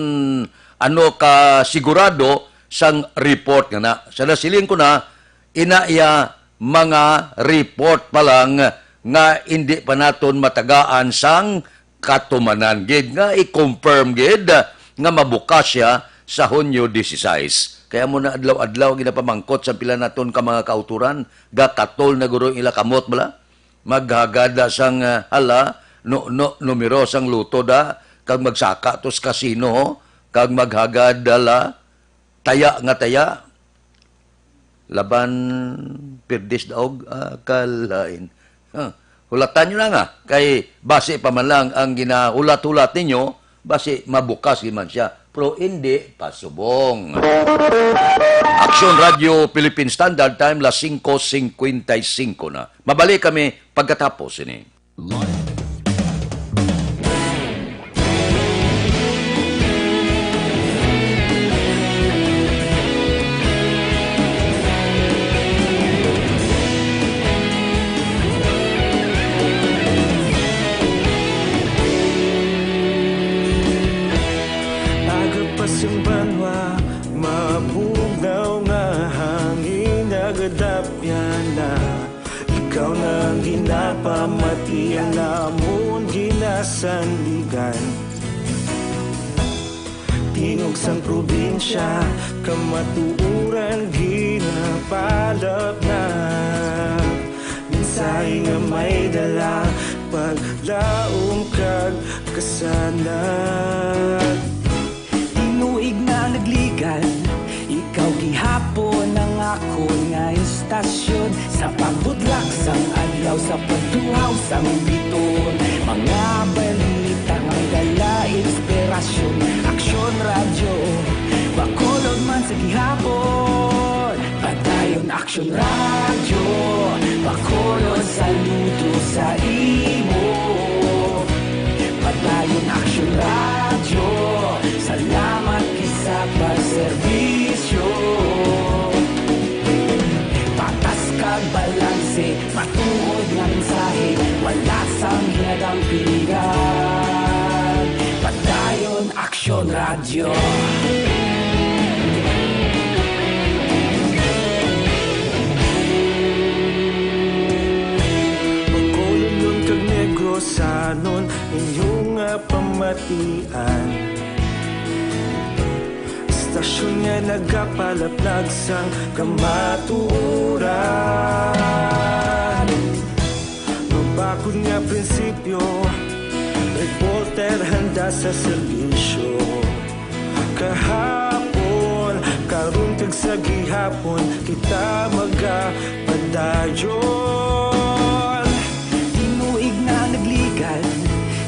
ano ka sigurado sang report nga na. Sa nasiling ko na, inaya mga report pa lang nga hindi pa naton matagaan sang katumanan gid nga i-confirm gid nga mabukas siya sa Hunyo 16. Kaya mo na adlaw-adlaw ginapamangkot sa pila naton ka mga kauturan, gatatol na guro ila kamot bala. Maghagada sang numero sang luto da, kag magsaka tos kasino, kag maghagada taya nga taya. Laban pirdes daog kalain. Hulatan nyo na nga. Kay base pa man lang ang ginahulat-hulat ninyo, base mabukas man siya. Pero hindi pasubong. Aksyon Radio Philippine Standard Time, las 5:55 na. Mabalik kami pagkatapos ini. Ikaw na ginapamati ang namon ginasandigan. Tingog sang probinsya, kamatuuran ginapalap na. Minsay nga may dala, paglaom kag kasanag. Tinuig na nagligan, ikaw gihapon ang ako nga istasyon. Sa pagbudlak sang adlaw, sa pagtuhaw sang biton. Mga balita nga dala inspirasyon. Aksyon radyo, bakulod man sa gihapon. Padayon aksyon radyo, bakulod saludo sa imo. Padayon aksyon radyo, salamat kisa pagserbisyo. Patas kag balanse, matuod nga mensahe, wala sang hinadang piligan. Padayon aksyon radyo. Magkulon kag negrosanon, inyong nga pamatian. Istasyon nga nagapalaplag sang kamatuuran. Mabakod nga prinsipyo, reporter handa sa serbisyo. Kahapon, karon kag sa gihapon, kita magapadayon. Tinuig na nagligan,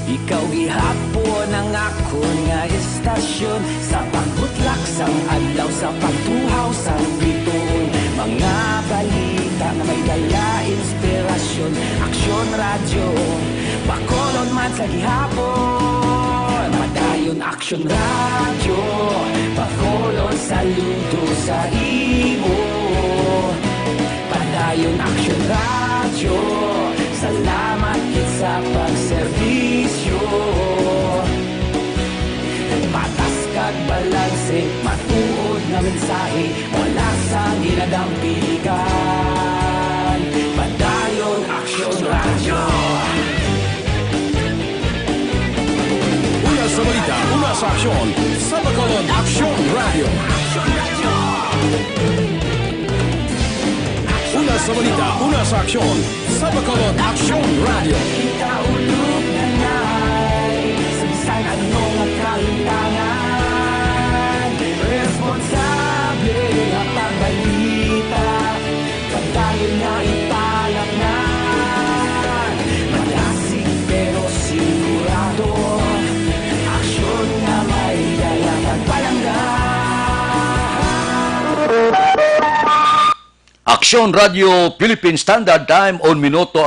ikaw gihapon ang ako nga istasyon. Sa pagbutlak sang adlaw, sa pagtuhaw sang biton. Mga balita na may dala inspirasyon. Aksyon radyo, bakolod man sa gihapon. Padayon aksyon radyo, bakolod saludo sa imo. Padayon aksyon radyo, salamat kit sa pagserbisyo. Patas kag balanse, matuod na mensahe, wala sang hinadang piligan. Padayon aksyon radyo. Una sa balita, una sa aksyon, sa Bacolod Aksyon Radio. Una sa balita, una sa aksyon, sa Bacolod Aksyon Radio. Kita ulog na na'y sabisan anong kalintangan. Responsable ang pagbalita, pagdayon na italak na. Malasig pero sigurado, aksyon na may dala pagpalangga. Aksyon Radio Philippine Standard Time on minuto